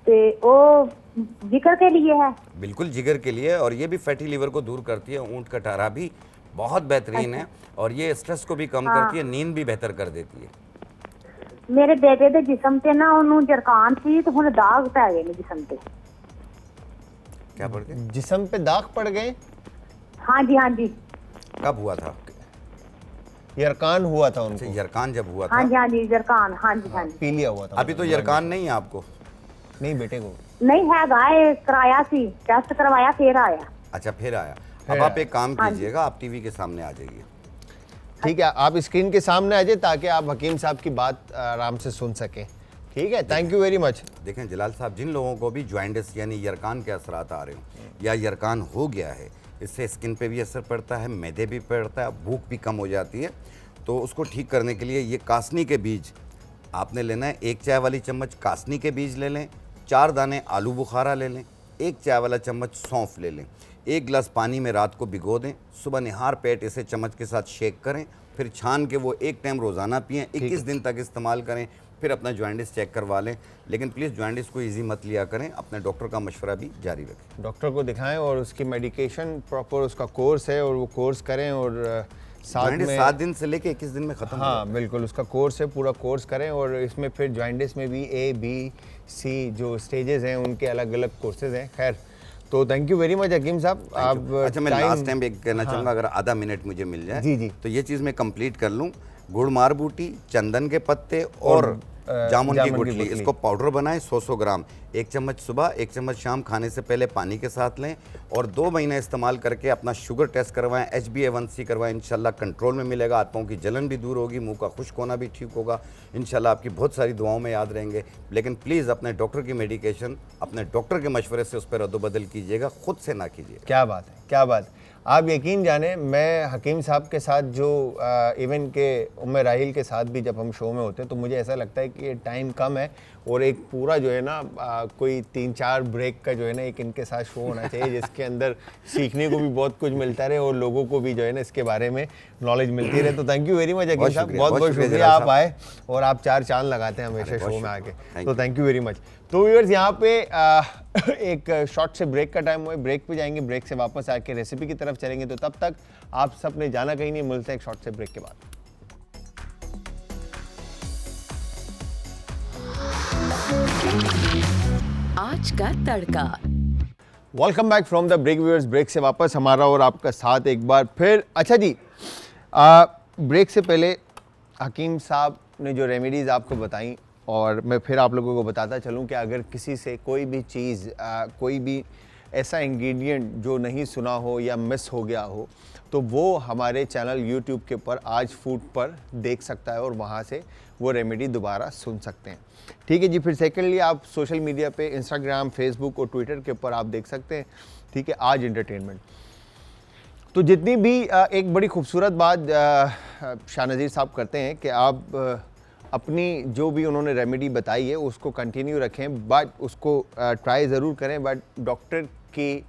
ते वो जिक्र के लिए है। बिल्कुल जिगर के लिए, और ये भी फैटी लीवर को दूर करती है। ऊँट कटारा भी बहुत बेहतरीन है और ये स्ट्रेस को भी कम करती है, नींद भी बेहतर कर देती है। मेरे बेटे दे जिस्म ते ना उन्होंने जरकान सी तो हुन दाग पै गए ने जिस्म ते। क्या पड़ गए? जिस्म पे दाग पड़ गए? हाँ जी हाँ जी। कब हुआ था? यरकान हुआ था उनको। यरकान जब हुआ हाँ था, जी हाँ जी, जरकान। हाँ जी हाँ जी। पीलिया हुआ था। अभी तो यरकान नहीं है आपको? नहीं, बेटे को नहीं है गाय, कराया सी, टेस्ट करवाया फिर आया। अच्छा, फिर आया। फिर अब आप आया। एक काम कीजिएगा, आप टीवी के सामने आ जाइए। ठीक है, आप स्क्रीन के सामने आ जाए ताकि आप हकीम साहब की बात आराम से सुन सकें। ठीक है, थैंक यू वेरी मच। देखें जलाल साहब, जिन लोगों को भी जॉइंटिस यानी यरकान के असरात आ रहे हो या यरकान हो गया है, इससे स्किन पे भी असर पड़ता है, मैदे भी पड़ता है, भूख भी कम हो जाती है। तो उसको ठीक करने के लिए ये कासनी के बीज आपने लेना है। 1 चाय वाली चम्मच कासनी के बीज ले लें, 4 दाने आलू बुखारा ले लें, 1 चाय वाला चम्मच सौंफ ले लें, 1 गिलास पानी में रात को भिगो दें, सुबह निहार पेट इसे चम्मच के साथ शेक करें, फिर छान के वो 1 टाइम रोज़ाना पिएं, 21 दिन तक इस्तेमाल करें, फिर अपना जॉइंटिस चेक करवा लें। लेकिन प्लीज़ जॉइंटिस को इजी मत लिया करें, अपने डॉक्टर का मशवरा भी जारी रखें। डॉक्टर को दिखाएं और उसकी मेडिकेशन प्रॉपर उसका कोर्स है और वो कोर्स करें, और साथ जॉइंटिस में 7 दिन से लेके 21 दिन में ख़त्म। हाँ बिल्कुल, उसका कोर्स है, पूरा कोर्स करें। और इसमें फिर जॉइंटिस में भी A, B, C जो स्टेजेस हैं उनके अलग अलग कोर्सेज हैं। खैर, तो थैंक यू वेरी मच हकीम साहब। आप अच्छा, मैं लास्ट टाइम एक कहना चाहूँगा, अगर आधा मिनट मुझे मिल जाए जी जी, तो ये चीज़ मैं कंप्लीट कर लूँ। गुड़मार बूटी, चंदन के पत्ते और जामुन की गुठली, इसको पाउडर बनाएं 100 ग्राम, 1 चम्मच सुबह, 1 चम्मच शाम, खाने से पहले पानी के साथ लें और 2 महीने इस्तेमाल करके अपना शुगर टेस्ट करवाएं, HbA1c करवाएं। इंशाल्लाह कंट्रोल में मिलेगा, हाथों की जलन भी दूर होगी, मुंह का खुश्क होना भी ठीक होगा। इंशाल्लाह आपकी बहुत सारी दुआओं में याद रहेंगे। लेकिन प्लीज़ अपने डॉक्टर की मेडिकेशन अपने डॉक्टर के मशवरे से उस पर रद्दबदल कीजिएगा, खुद से ना कीजिएगा। क्या बात है, क्या बात है। आप यकीन जाने, मैं हकीम साहब के साथ जो इवन के उम्मे राहिल के साथ भी जब हम शो में होते हैं तो मुझे ऐसा लगता है कि ये टाइम कम है और एक पूरा जो है ना कोई 3-4 ब्रेक का जो है ना एक इनके साथ शो होना चाहिए जिसके अंदर सीखने को भी बहुत कुछ मिलता रहे और लोगों को भी जो है ना इसके बारे में नॉलेज मिलती रहे। तो थैंक यू वेरी मच हकीम साहब, बहुत बहुत शुक्रिया आप आए और आप 4 चांद लगाते हैं हमेशा शो में आके, तो थैंक यू वेरी मच। तो व्यूअर्स, यहाँ पे एक शॉर्ट से ब्रेक का टाइम हुआ है, ब्रेक पे जाएंगे, ब्रेक से वापस आके रेसिपी की तरफ चलेंगे। तो तब तक आप सब ने जाना कहीं नहीं, मिलते हैं एक शॉर्ट से ब्रेक के बाद। आज का तड़का। Welcome back from the break viewers. Break से वापस हमारा और आपका साथ एक बार फिर। अच्छा जी, ब्रेक से पहले हकीम साहब ने जो रेमेडीज़ आपको बताई और मैं फिर आप लोगों को बताता चलूं कि अगर किसी से कोई भी चीज़ कोई भी ऐसा इंग्रेडिएंट जो नहीं सुना हो या मिस हो गया हो तो वो हमारे चैनल YouTube के ऊपर आज फूड पर देख सकता है और वहाँ से वो रेमेडी दोबारा सुन सकते हैं। ठीक है जी। फिर सेकेंडली आप सोशल मीडिया पे इंस्टाग्राम, फेसबुक और ट्विटर के ऊपर आप देख सकते हैं। ठीक है, आज एंटरटेनमेंट। तो जितनी भी एक बड़ी खूबसूरत बात शाहनज़ीर साहब करते हैं कि आप अपनी जो भी उन्होंने रेमेडी बताई है उसको कंटिन्यू रखें, बट उसको ट्राई ज़रूर करें, बट डॉक्टर की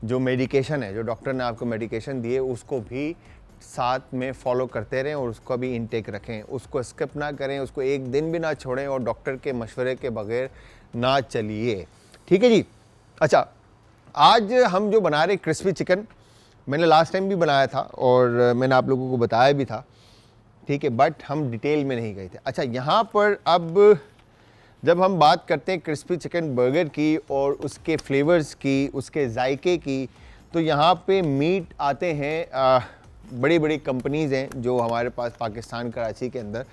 जो मेडिकेशन है, जो डॉक्टर ने आपको मेडिकेशन दी है उसको भी साथ में फॉलो करते रहें और उसको भी इनटेक रखें, उसको स्किप ना करें, उसको एक दिन भी ना छोड़ें और डॉक्टर के मशवरे के बगैर ना चलिए। ठीक है जी। अच्छा, आज हम जो बना रहे क्रिस्पी चिकन, मैंने लास्ट टाइम भी बनाया था और मैंने आप लोगों को बताया भी था ठीक है, बट हम डिटेल में नहीं गए थे। अच्छा, यहाँ पर अब जब हम बात करते हैं क्रिस्पी चिकन बर्गर की और उसके फ्लेवर्स की, उसके जायके की, तो यहाँ पे मीट आते हैं, बड़ी बड़ी कंपनीज़ हैं जो हमारे पास पाकिस्तान कराची के अंदर,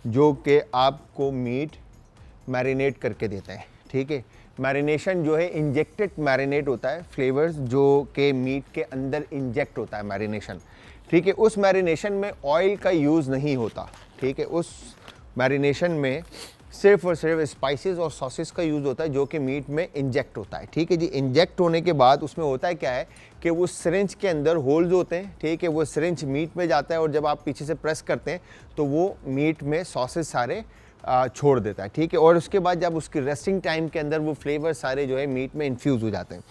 जो कि आपको मीट मैरिनेट करके देते हैं। ठीक है, मैरिनेशन जो है इंजेक्टेड मैरिनेट होता है, फ्लेवर्स जो कि मीट के अंदर इंजेक्ट होता है मैरिनेशन। ठीक है, उस मैरिनेशन में ऑयल का यूज़ नहीं होता। ठीक है, उस मैरिनेशन में सिर्फ और सिर्फ स्पाइसेस और सॉसेस का यूज़ होता है जो कि मीट में इंजेक्ट होता है। ठीक है जी, इंजेक्ट होने के बाद उसमें होता है क्या है कि वो सिरिंज के अंदर होल्स होते हैं। ठीक है, वो सिरिंज मीट में जाता है और जब आप पीछे से प्रेस करते हैं तो वो मीट में सॉसेस सारे छोड़ देता है। ठीक है, और उसके बाद जब उसकी रेस्टिंग टाइम के अंदर वो फ्लेवर सारे जो है मीट में इन्फ्यूज़ हो जाते हैं।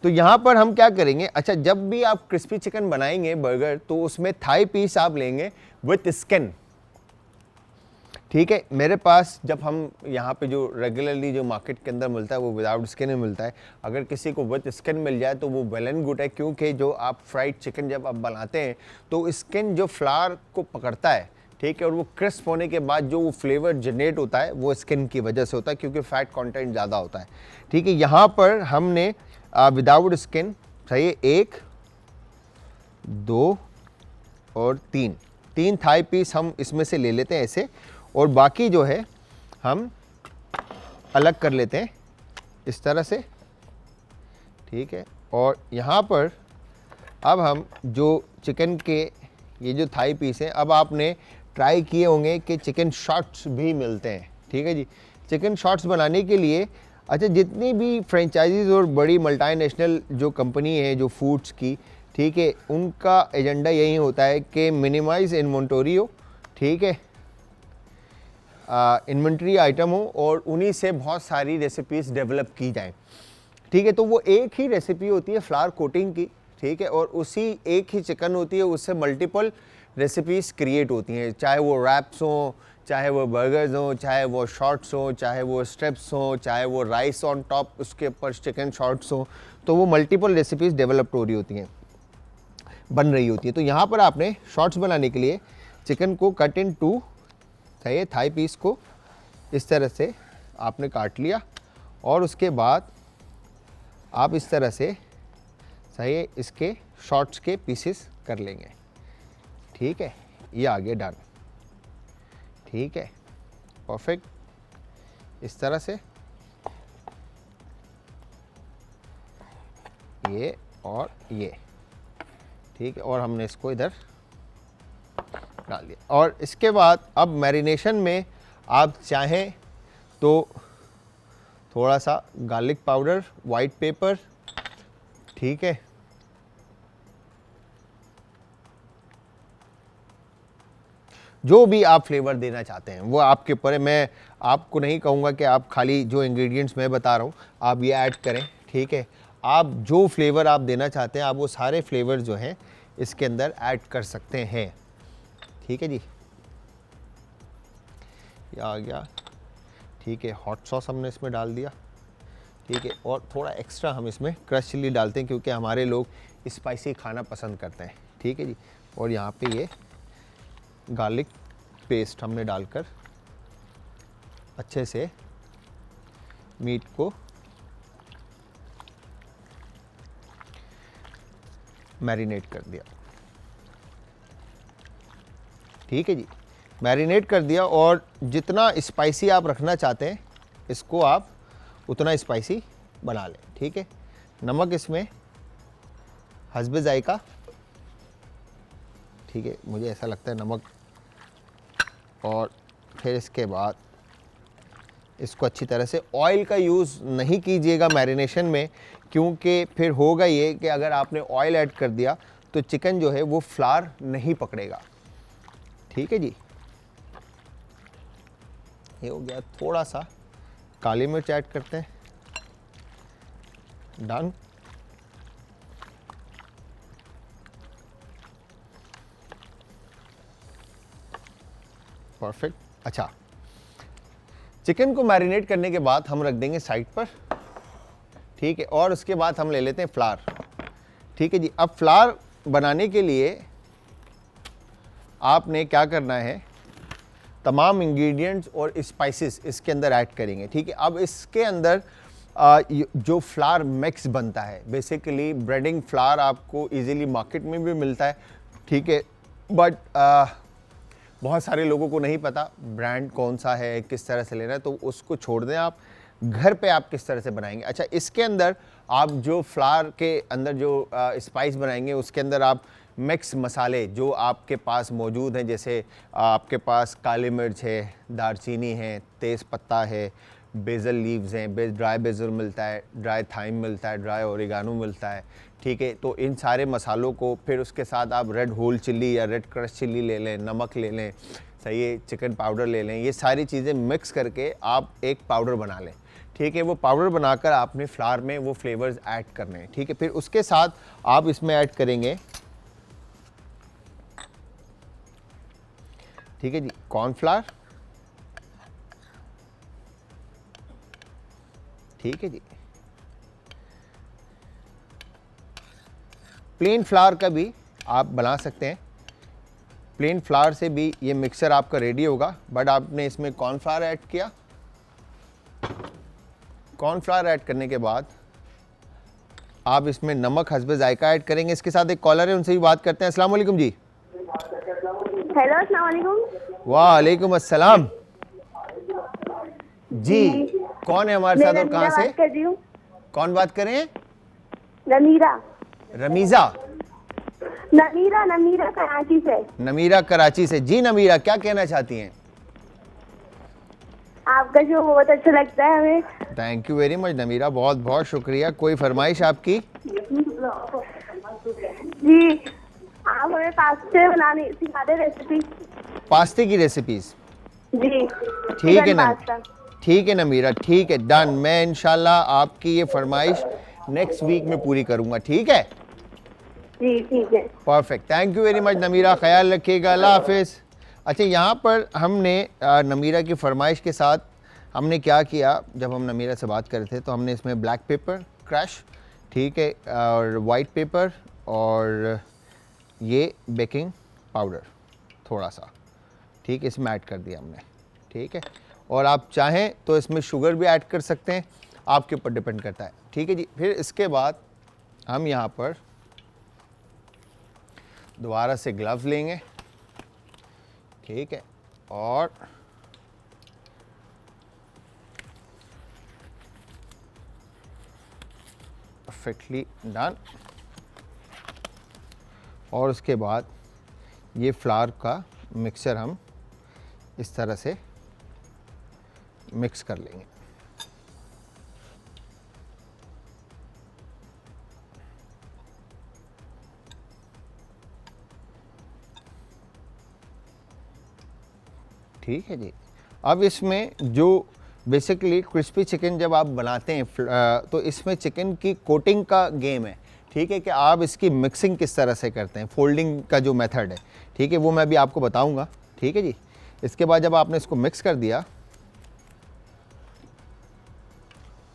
तो यहाँ पर हम क्या करेंगे, अच्छा जब भी आप क्रिस्पी चिकन बनाएंगे बर्गर, तो उसमें थाई पीस आप लेंगे विथ स्किन। ठीक है, मेरे पास जब हम यहाँ पे जो रेगुलरली जो मार्केट के अंदर मिलता है वो विदाउट स्किन में मिलता है। अगर किसी को विद स्किन मिल जाए तो वो वेल एंड गुड है, क्योंकि जो आप फ्राइड चिकन जब आप बनाते हैं तो स्किन जो फ्लावर को पकड़ता है, ठीक है, और वो क्रिस्प होने के बाद जो वो फ्लेवर जनरेट होता है वो स्किन की वजह से होता है, क्योंकि फैट कंटेंट ज़्यादा होता है। ठीक है, यहाँ पर हमने विदाउट स्किन, सही है, 1 2 और 3 थाई पीस हम इसमें से ले लेते हैं ऐसे, और बाकी जो है हम अलग कर लेते हैं इस तरह से। ठीक है, और यहाँ पर अब हम जो चिकन के ये जो थाई पीस हैं, अब आपने ट्राई किए होंगे कि चिकन शॉट्स भी मिलते हैं। ठीक है जी, चिकन शॉट्स बनाने के लिए, अच्छा जितनी भी फ्रेंचाइजीज़ और बड़ी मल्टीनेशनल जो कंपनी है जो फूड्स की, ठीक है, उनका एजेंडा यही होता है कि मिनिमाइज इन्वेंटरी हो। ठीक है, इन्वेंट्री आइटम हो और उन्हीं से बहुत सारी रेसिपीज़ डेवलप की जाएं। ठीक है, तो वो एक ही रेसिपी होती है फ्लावर कोटिंग की। ठीक है, और उसी एक ही चिकन होती है, उससे मल्टीपल रेसिपीज़ क्रिएट होती हैं, चाहे वो रैप्स हों, चाहे वो बर्गर्स हों, चाहे वो शॉर्ट्स हों, चाहे वो स्ट्रिप्स हों, चाहे वो राइस ऑन टॉप उसके ऊपर चिकन शॉर्ट्स हों, तो वो मल्टीपल रेसिपीज़ डेवलप हो रही होती हैं, बन रही होती है। तो यहाँ पर आपने शॉर्ट्स बनाने के लिए चिकन को कट इन 2, सही है, थाई पीस को इस तरह से आपने काट लिया, और उसके बाद आप इस तरह से, सही है, इसके शॉर्ट्स के पीसेस कर लेंगे। ठीक है, ये आगे डन। ठीक है, परफेक्ट, इस तरह से ये और ये। ठीक है, और हमने इसको इधर डाल दिया, और इसके बाद अब मैरिनेशन में आप चाहें तो थोड़ा सा गार्लिक पाउडर, वाइट पेपर, ठीक है, जो भी आप फ्लेवर देना चाहते हैं वो आपके ऊपर है। मैं आपको नहीं कहूँगा कि आप खाली जो इंग्रेडिएंट्स मैं बता रहा हूँ आप ये ऐड करें। ठीक है, आप जो फ्लेवर आप देना चाहते हैं आप वो सारे फ्लेवर जो हैं इसके अंदर ऐड कर सकते हैं। ठीक है जी, ये आ गया। ठीक है, हॉट सॉस हमने इसमें डाल दिया। ठीक है, और थोड़ा एक्स्ट्रा हम इसमें क्रश चिल्ली डालते हैं क्योंकि हमारे लोग स्पाइसी खाना पसंद करते हैं। ठीक है जी, और यहाँ पे ये गार्लिक पेस्ट हमने डालकर अच्छे से मीट को मैरिनेट कर दिया। ठीक है जी, मैरिनेट कर दिया, और जितना स्पाइसी आप रखना चाहते हैं इसको आप उतना स्पाइसी बना लें। ठीक है, नमक इसमें हस्बे जायका। ठीक है, मुझे ऐसा लगता है नमक, और फिर इसके बाद इसको अच्छी तरह से, ऑयल का यूज़ नहीं कीजिएगा मैरिनेशन में, क्योंकि फिर होगा ये कि अगर आपने ऑयल ऐड कर दिया तो चिकन जो है वो फ्लावर नहीं पकड़ेगा। ठीक है जी, ये हो गया। थोड़ा सा काली मिर्च ऐड करते हैं, डन। परफेक्ट। अच्छा, चिकन को मैरिनेट करने के बाद हम रख देंगे साइड पर। ठीक है, और उसके बाद हम ले लेते हैं फ्लावर। ठीक है जी, अब फ्लावर बनाने के लिए आपने क्या करना है, तमाम इंग्रेडिएंट्स और स्पाइसेस इसके अंदर ऐड करेंगे, ठीक है। अब इसके अंदर जो फ्लावर मिक्स बनता है, बेसिकली ब्रेडिंग फ्लावर आपको इजीली मार्केट में भी मिलता है, ठीक है, बट बहुत सारे लोगों को नहीं पता ब्रांड कौन सा है, किस तरह से लेना है, तो उसको छोड़ दें। आप घर पे आप किस तरह से बनाएंगे। अच्छा, इसके अंदर आप जो फ्लावर के अंदर जो स्पाइस बनाएंगे, उसके अंदर आप मिक्स मसाले जो आपके पास मौजूद हैं, जैसे आपके पास काली मिर्च है, दालचीनी है, तेज़ पत्ता है, बेजल लीव्स हैं, ड्राई बेजल मिलता है, ड्राई थाइम मिलता है, ड्राई ओरिगानो मिलता है, ठीक है। तो इन सारे मसालों को फिर उसके साथ आप रेड होल चिल्ली या रेड क्रश चिल्ली ले लें, नमक ले लें, सही है, चिकन पाउडर ले लें, ये सारी चीज़ें मिक्स करके आप एक पाउडर बना लें, ठीक है। वो पाउडर बनाकर आपने फ्लावर में वो फ्लेवर्स ऐड करने हैं, ठीक है। फिर उसके साथ आप इसमें ऐड करेंगे, ठीक है जी, कॉर्नफ्लावर, ठीक है जी। प्लेन फ्लावर का भी आप बना सकते हैं, प्लेन फ्लावर से भी ये मिक्सचर आपका रेडी होगा, बट आपने इसमें कॉर्नफ्लावर ऐड किया। कॉर्नफ्लावर ऐड करने के बाद आप इसमें नमक हस्बे जायका ऐड करेंगे। इसके साथ एक कॉलर है, उनसे भी बात करते हैं। अस्सलाम वालेकुम जी। हेलो, अस्सलाम वालेकुम। वालेकुम अस्सलाम जी। कौन है हमारे साथ और कहाँ से? कर रही हूँ। कौन बात कर रहे हैं? नमीरा। रमीजा? नमीरा, नमीरा कराची से। नमीरा कराची से। जी नमीरा, क्या कहना चाहती हैं? आपका शो बहुत अच्छा लगता है हमें। Thank you very much Namira, बहुत बहुत शुक्रिया। कोई फरमाइश आपकी? जी, आप हमें पास्ते बनाने सिखा दे, रेसिपी। पास्ते की रेसिपीज? जी, ठीक है ना, ठीक है नमीरा, ठीक है, डन। मैं इंशाल्लाह आपकी ये फरमाइश नेक्स्ट वीक में पूरी करूंगा, ठीक है जी? ठीक है, perfect. Thank you very much Namira, ख्याल रखिएगा, अल्लाह हाफिज़। अच्छा, यहाँ पर हमने नमीरा की फरमाइश के साथ हमने क्या किया, जब हम नमीरा से बात कर रहे थे तो हमने इसमें ब्लैक पेपर क्रश, ठीक है, और वाइट पेपर और ये बेकिंग पाउडर थोड़ा सा, ठीक है, इसमें ऐड कर दिया हमने, ठीक है। और आप चाहें तो इसमें शुगर भी ऐड कर सकते हैं, आपके ऊपर डिपेंड करता है, ठीक है जी। फिर इसके बाद हम यहाँ पर दोबारा से ग्लव्स लेंगे, ठीक है, और परफेक्टली डन। और उसके बाद ये फ्लावर का मिक्सचर हम इस तरह से मिक्स कर लेंगे, ठीक है जी। अब इसमें जो बेसिकली क्रिस्पी चिकन जब आप बनाते हैं तो इसमें चिकन की कोटिंग का गेम है, ठीक है, कि आप इसकी मिक्सिंग किस तरह से करते हैं, फोल्डिंग का जो मेथड है, ठीक है, वो मैं भी आपको बताऊंगा, ठीक है जी। इसके बाद जब आपने इसको मिक्स कर दिया,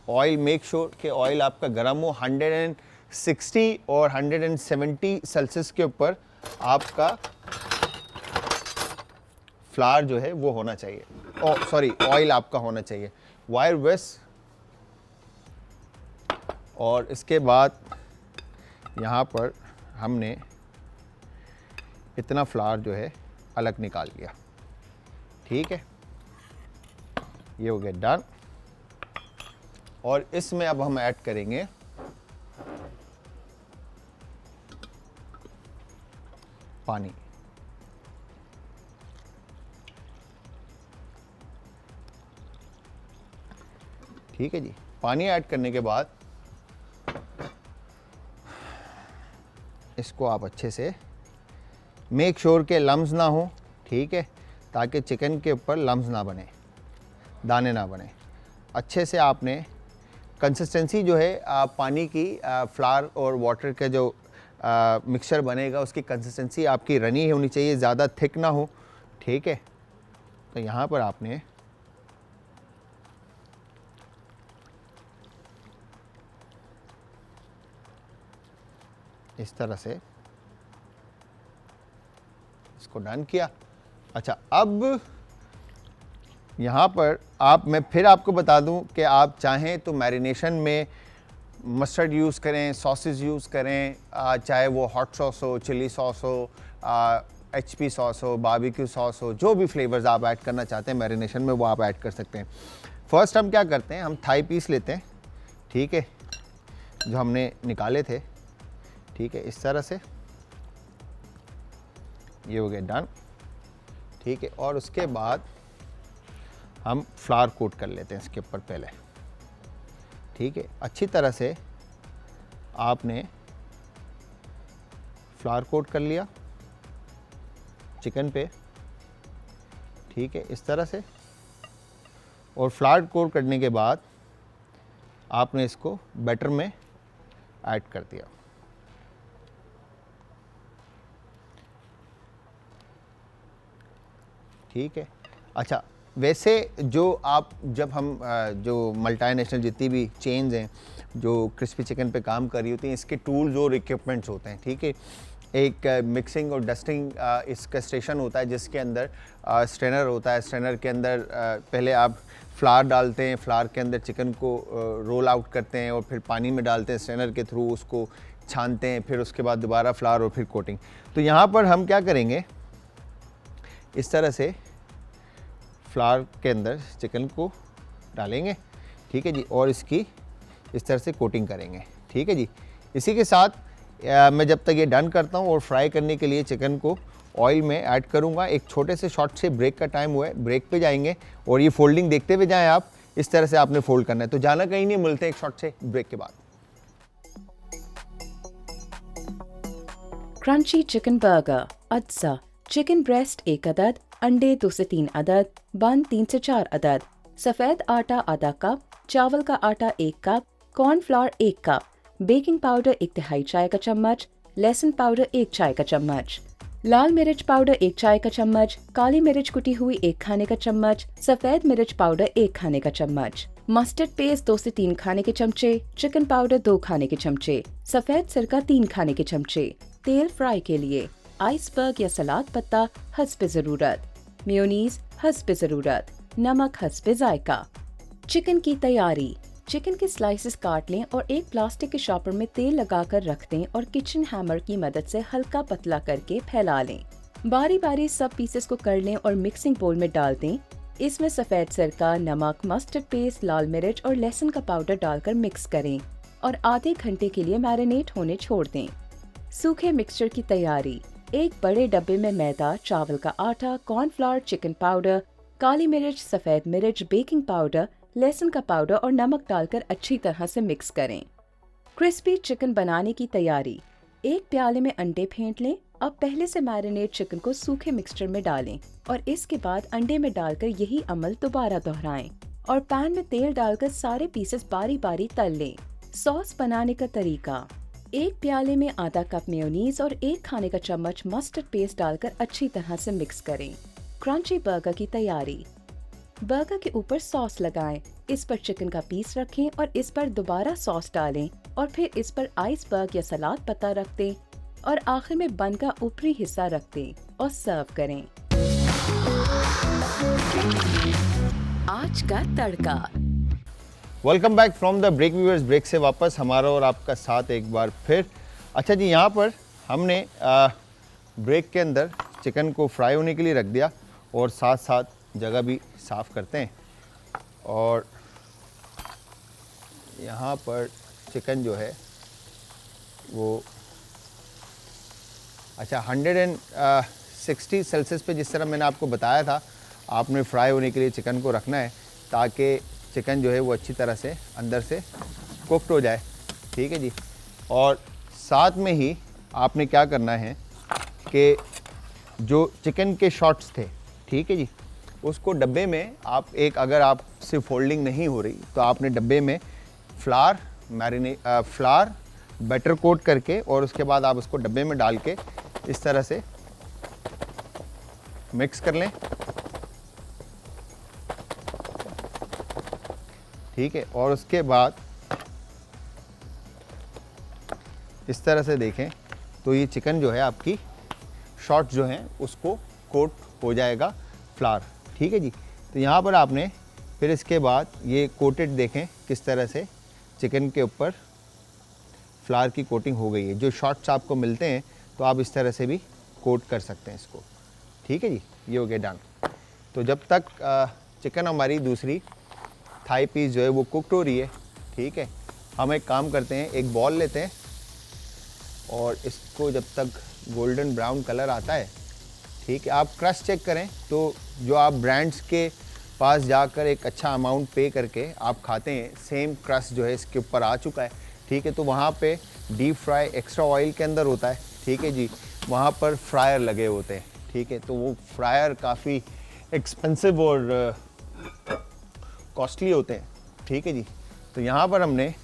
ऑयल मेक श्योर कि ऑयल आपका गर्म हो, 160 और 170 सेल्सियस के ऊपर आपका फ्लावर जो है वो होना चाहिए, ऑयल आपका होना चाहिए, वायर विस्क। और इसके बाद यहाँ पर हमने इतना फ्लावर जो है अलग निकाल लिया, ठीक है, ये हो गया डन। और इसमें अब हम ऐड करेंगे पानी, ठीक है जी। पानी ऐड करने के बाद इसको आप अच्छे से मेक श्योर के लम्स ना हो, ठीक है, ताकि चिकन के ऊपर लम्स ना बने, दाने ना बने। अच्छे से आपने कंसिस्टेंसी जो है पानी की, फ्लावर और वाटर का जो मिक्सचर बनेगा उसकी कंसिस्टेंसी आपकी रनी होनी चाहिए, ज़्यादा थिक ना हो, ठीक है। तो यहाँ पर आपने इस तरह से इसको डन किया। अच्छा, अब यहाँ पर मैं फिर आपको बता दूँ कि आप चाहें तो मैरिनेशन में मस्टर्ड यूज़ करें, सॉसेज यूज़ करें, चाहे वो हॉट सॉस हो, चिली सॉस हो, HP सॉस हो, बारबेक्यू सॉस हो, जो भी फ्लेवर्स आप ऐड करना चाहते हैं मैरिनेशन में वो आप ऐड कर सकते हैं। फर्स्ट हम क्या करते हैं, हम थाई पीस लेते हैं, ठीक है, जो हमने निकाले थे, ठीक है, इस तरह से ये हो गया डन, ठीक है। और उसके बाद हम फ्लावर कोट कर लेते हैं इसके ऊपर पहले, ठीक है। अच्छी तरह से आपने फ्लावर कोट कर लिया चिकन पे, ठीक है, इस तरह से। और फ्लावर कोट करने के बाद आपने इसको बैटर में ऐड कर दिया, ठीक है। अच्छा, वैसे जो आप जब हम जो मल्टीनेशनल जितनी भी चेन्स हैं जो क्रिस्पी चिकन पे काम कर रही होती हैं, इसके टूल्स और इक्विपमेंट्स होते हैं, ठीक है। एक मिक्सिंग और डस्टिंग इसका स्टेशन होता है जिसके अंदर स्ट्रेनर होता है। स्ट्रेनर के अंदर पहले आप फ्लावर डालते हैं, फ्लावर के अंदर चिकन को रोल आउट करते हैं और फिर पानी में डालते हैं, स्ट्रेनर के थ्रू उसको छानते हैं, फिर उसके बाद दोबारा फ्लावर और फिर कोटिंग। तो यहाँ पर हम क्या करेंगे, इस तरह से फ्लावर के अंदर चिकन को डालेंगे, ठीक है जी, और इसकी इस तरह से कोटिंग करेंगे, ठीक है जी। इसी के साथ मैं जब तक ये डन करता हूँ और फ्राई करने के लिए चिकन को ऑयल में ऐड करूँगा। एक छोटे से शॉर्ट से ब्रेक का टाइम हुआ है, ब्रेक पे जाएंगे और ये फोल्डिंग देखते हुए जाएं आप, इस तरह से आपने फोल्ड करना है। तो जाना कहीं नहीं, मिलते हैं एक शॉर्ट से ब्रेक के बाद। क्रंची चिकन बर्गर, अज्जा, चिकन ब्रेस्ट 1 अदद, अंडे 2 से 3 अदद, बन 3 से 4 अदद, सफ़ेद आटा आधा कप, चावल का आटा 1 cup, cornflour 1 cup, baking powder 1/2 चाय का चम्मच, लहसुन पाउडर 1 चाय का चम्मच, लाल मिर्च पाउडर 1 चाय का चम्मच, काली मिर्च कुटी हुई 1 खाने का चम्मच, सफ़ेद मिर्च पाउडर 1 खाने का चम्मच, मस्टर्ड पेस्ट 2 से 3 खाने के चमचे, चिकन पाउडर 2 खाने के चमचे, सफ़ेद सिरका 3 खाने के चमचे, तेल फ्राई के लिए, आइसबर्ग या सलाद पत्ता हस्ब ज़रूरत, मेयोनीज हस्ब ज़रूरत, नमक हस्ब जायका। चिकन की तैयारी, चिकन के स्लाइसेस काट लें और एक प्लास्टिक के शॉपर में तेल लगाकर रख दें और किचन हैमर की मदद से हल्का पतला करके फैला लें। बारी बारी सब पीसेस को कर लें और मिक्सिंग बोल में डाल दें। इसमें सफ़ेद सिरका, नमक, मस्टर्ड पेस्ट, लाल मिर्च और लहसुन का पाउडर डालकर मिक्स करें और आधे घंटे के लिए मैरिनेट होने छोड़ दें। सूखे मिक्सचर की तैयारी, एक बड़े डब्बे में मैदा, चावल का आटा, कॉर्नफ्लोर, चिकन पाउडर, काली मिर्च, सफ़ेद मिर्च, बेकिंग पाउडर, लहसुन का पाउडर और नमक डालकर अच्छी तरह से मिक्स करें। क्रिस्पी चिकन बनाने की तैयारी, एक प्याले में अंडे फेंट लें। अब पहले से मैरिनेट चिकन को सूखे मिक्सचर में डालें और इसके बाद अंडे में डालकर यही अमल दोबारा दोहराएं और पैन में तेल डालकर सारे पीसेस बारी बारी तल लें। सॉस बनाने का तरीका, एक प्याले में आधा कप मेयोनीज और 1 खाने का चम्मच मस्टर्ड पेस्ट डालकर अच्छी तरह से मिक्स करें। क्रंची बर्गर की तैयारी, बर्गर के ऊपर सॉस लगाएं, इस पर चिकन का पीस रखें और इस पर दोबारा सॉस डालें और फिर इस पर आइसबर्ग या सलाद पत्ता रख दें और आखिर में बन का ऊपरी हिस्सा रख दें और सर्व करें। आज का तड़का। Welcome back from the break. Viewers, break से वापस हमारा और आपका साथ एक बार फिर। अच्छा जी, यहाँ पर हमने ब्रेक के अंदर चिकन को फ्राई होने के लिए रख दिया और साथ साथ जगह भी साफ़ करते हैं। और यहाँ पर चिकन जो है वो अच्छा 160 सेल्सियस पे, जिस तरह मैंने आपको बताया था, आपने फ्राई होने के लिए चिकन को रखना है ताकि चिकन जो है वो अच्छी तरह से अंदर से कुक्ड हो जाए, ठीक है जी। और साथ में ही आपने क्या करना है कि जो चिकन के शॉट्स थे, ठीक है जी, उसको डब्बे में आप अगर आप से फोल्डिंग नहीं हो रही तो आपने डब्बे में फ्लावर बैटर कोट करके और उसके बाद आप उसको डब्बे में डाल के इस तरह से मिक्स कर लें, ठीक है। और उसके बाद इस तरह से देखें तो ये चिकन जो है आपकी शॉट जो हैं उसको कोट हो जाएगा फ्लावर। ठीक है जी। तो यहाँ पर आपने फिर इसके बाद ये कोटेड देखें किस तरह से चिकन के ऊपर फ्लावर की कोटिंग हो गई है। जो शॉट्स आपको मिलते हैं तो आप इस तरह से भी कोट कर सकते हैं इसको। ठीक है जी, ये हो गया डन। तो जब तक चिकन हमारी दूसरी थाई पीस जो है वो कुकड हो रही है, ठीक है, हम एक काम करते हैं, एक बॉल लेते हैं और इसको जब तक गोल्डन ब्राउन कलर आता है, ठीक है, आप क्रस्ट चेक करें तो जो आप ब्रांड्स के पास जाकर एक अच्छा अमाउंट पे करके आप खाते हैं, सेम क्रस्ट जो है इसके ऊपर आ चुका है। ठीक है, तो वहाँ पे डीप फ्राई एक्स्ट्रा ऑयल के अंदर होता है। ठीक है जी, वहाँ पर फ्रायर लगे होते हैं। ठीक है, तो वो फ्रायर काफ़ी एक्सपेंसिव और कॉस्टली होते हैं। ठीक है जी, तो यहाँ पर हमने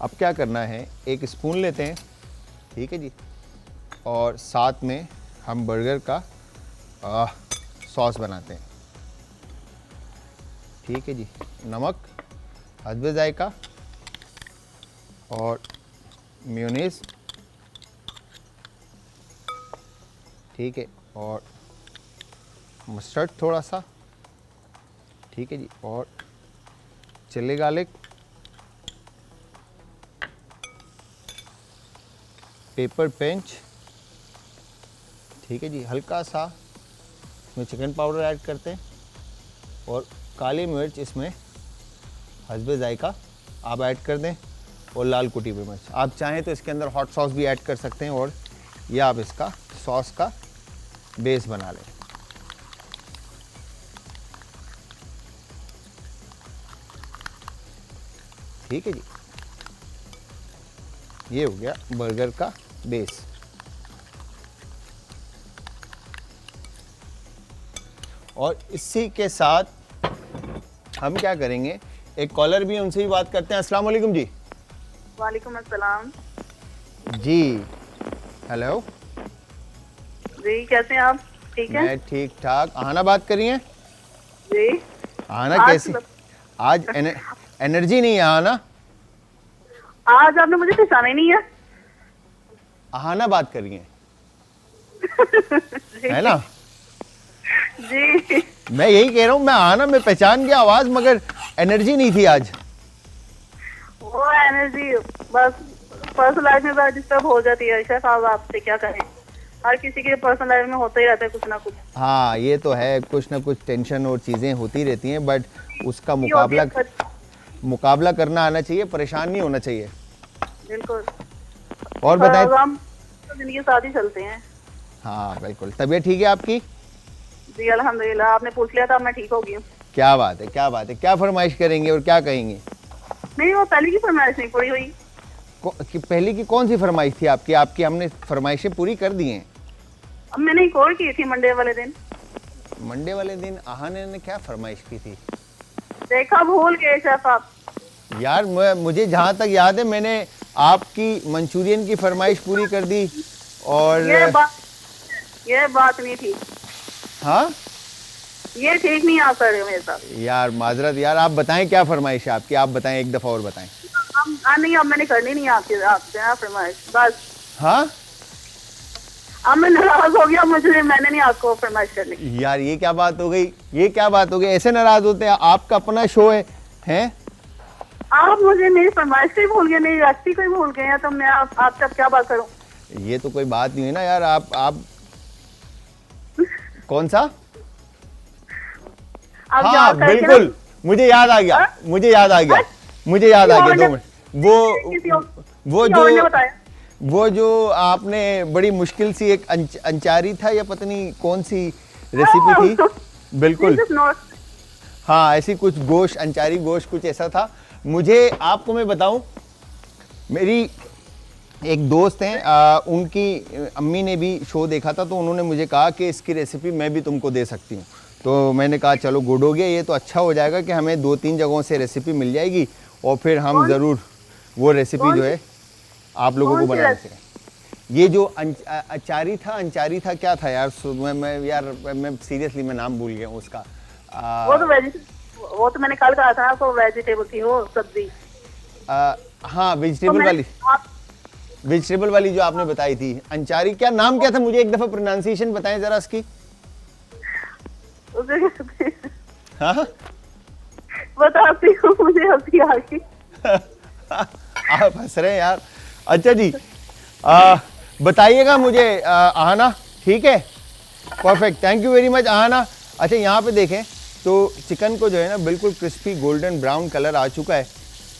अब क्या करना है, एक स्पून लेते हैं, ठीक है जी, और साथ में हम बर्गर का सॉस बनाते हैं। ठीक है जी, नमक, हस्बे जायका और मेयोनीज, ठीक है, और मस्टर्ड थोड़ा सा, ठीक है जी, और चिल्ली गार्लिक, पेपर पिंच, ठीक है जी, हल्का सा इसमें चिकन पाउडर ऐड करते हैं और काली मिर्च इसमें हस्बे जायका आप ऐड कर दें और लाल कुटी हुई मिर्च। आप चाहें तो इसके अंदर हॉट सॉस भी ऐड कर सकते हैं और ये आप इसका सॉस का बेस बना लें। ठीक है जी, ये हो गया बर्गर का बेस। और इसी के साथ हम क्या करेंगे, एक कॉलर भी है, उनसे भी बात करते हैं। अस्सलाम वालेकुम जी। वालेकुम अस्सलाम जी, हेलो जी, कैसे हैं आप? ठीक है, मैं ठीक ठाक। आना बात करी हैं जी। आना आज कैसी? आज एनर्जी नहीं है आना। आज आपने मुझे पहचाना ही नहीं है। आना बात करी हैं है ना? जी, मैं यही कह रहा हूँ, मैं आना मैं पहचान गया आवाज, मगर एनर्जी नहीं थी आज। वो एनर्जी बस पर्सनल लाइफ में बड़ा डिस्टर्ब हो जाती है। शेफ साहब आपसे क्या करें, हर किसी के पर्सनल लाइफ में होता ही रहता है कुछ ना कुछ। हाँ, ये तो है, कुछ ना कुछ टेंशन और चीज़ें होती रहती हैं, बट उसका ये होती है मुकाबला करना आना चाहिए, परेशान नहीं होना चाहिए। बिल्कुल। और बताएं। हम तो जिंदगी साथ ही चलते हैं। हाँ बिल्कुल। तबीयत ठीक है आपकी? जी अल्हम्दुलिल्लाह, आपने पूछ लिया था, मैं ठीक हो गई हूँ। क्या बात है, क्या बात है। क्या फरमाइश करेंगे और क्या कहेंगे? नहीं, वो पहले की फरमाइश नहीं पूरी हुई। पहले की कौन सी फरमाइश थी आपकी? आपकी हमने फरमाइशें पूरी कर दी हैं। अब मैंने एक और की थी मंडे वाले दिन। मंडे वाले दिन आहाने ने क्या फरमाइश की थी? देखा, भूल गए शेफ आप। यार मुझे जहाँ तक याद है, मैंने आपकी मंचूरियन की फरमाइश पूरी कर दी और ये बात नहीं थी। हाँ, ये ठीक नहीं आप कर रहे हो मेरे साथ। यार माजरत, यार आप बताएं क्या फरमाइश है आपकी, आप बताएं, एक दफ़ा और बताएं। नहीं, अब मैंने करनी नहीं आपसे फरमाइश, बस। हाँ, अब मैं नाराज हो गया, मैंने नहीं आपको फरमाइश करनी। यार ये क्या बात हो गई, ये क्या बात हो गई? ऐसे नाराज होते हैं? आपका अपना शो है, हैं? आप मुझे मेरी फरमाइश को ही भूल गए, मेरी रेसिपी को ही भूल गए हैं, तो मैं आपसे अब क्या बात करूं? ये तो कोई बात नहीं है ना यार। आप कौन सा? हाँ बिल्कुल, मुझे याद आ गया, मुझे याद आ गया, मुझे याद आ गया। 2 मिनट। वो जो आपने बड़ी मुश्किल सी एक अंचारी था या पता नहीं कौन सी रेसिपी थी, बिल्कुल हाँ, ऐसी कुछ गोश्त, अंचारी गोश्त कुछ ऐसा था। मुझे आपको मैं बताऊं, मेरी एक दोस्त हैं, उनकी अम्मी ने भी शो देखा था, तो उन्होंने मुझे कहा कि इसकी रेसिपी मैं भी तुमको दे सकती हूँ। तो मैंने कहा चलो गुड हो गया, ये तो अच्छा हो जाएगा कि हमें 2-3 जगहों से रेसिपी मिल जाएगी और फिर हम ज़रूर वो रेसिपी जो है आप लोगों को बना सकें। ये जो अंचारी था क्या था यार? मैं सीरियसली मैं नाम भूल गया हूँ उसका। वो तो मैंने कल कहा था आपको, वेजिटेबल थी वो सब्जी। हाँ, वेजिटेबल वाली। वेजिटेबल वाली जो आपने बताई थी अंचारी, क्या नाम क्या था, मुझे एक दफा प्रोनाउंसिएशन बताएं जरा इसकी। उसे कहते हैं, हाँ बताती हूँ, मुझे हंसी आ गई। आप हंस रहे हैं यार। अच्छा जी, बताइएगा मुझे आहाना, ठीक है, perfect, thank you very much Aahana. अच्छा यहाँ पे देखें तो चिकन को जो है ना बिल्कुल क्रिस्पी गोल्डन ब्राउन कलर आ चुका है,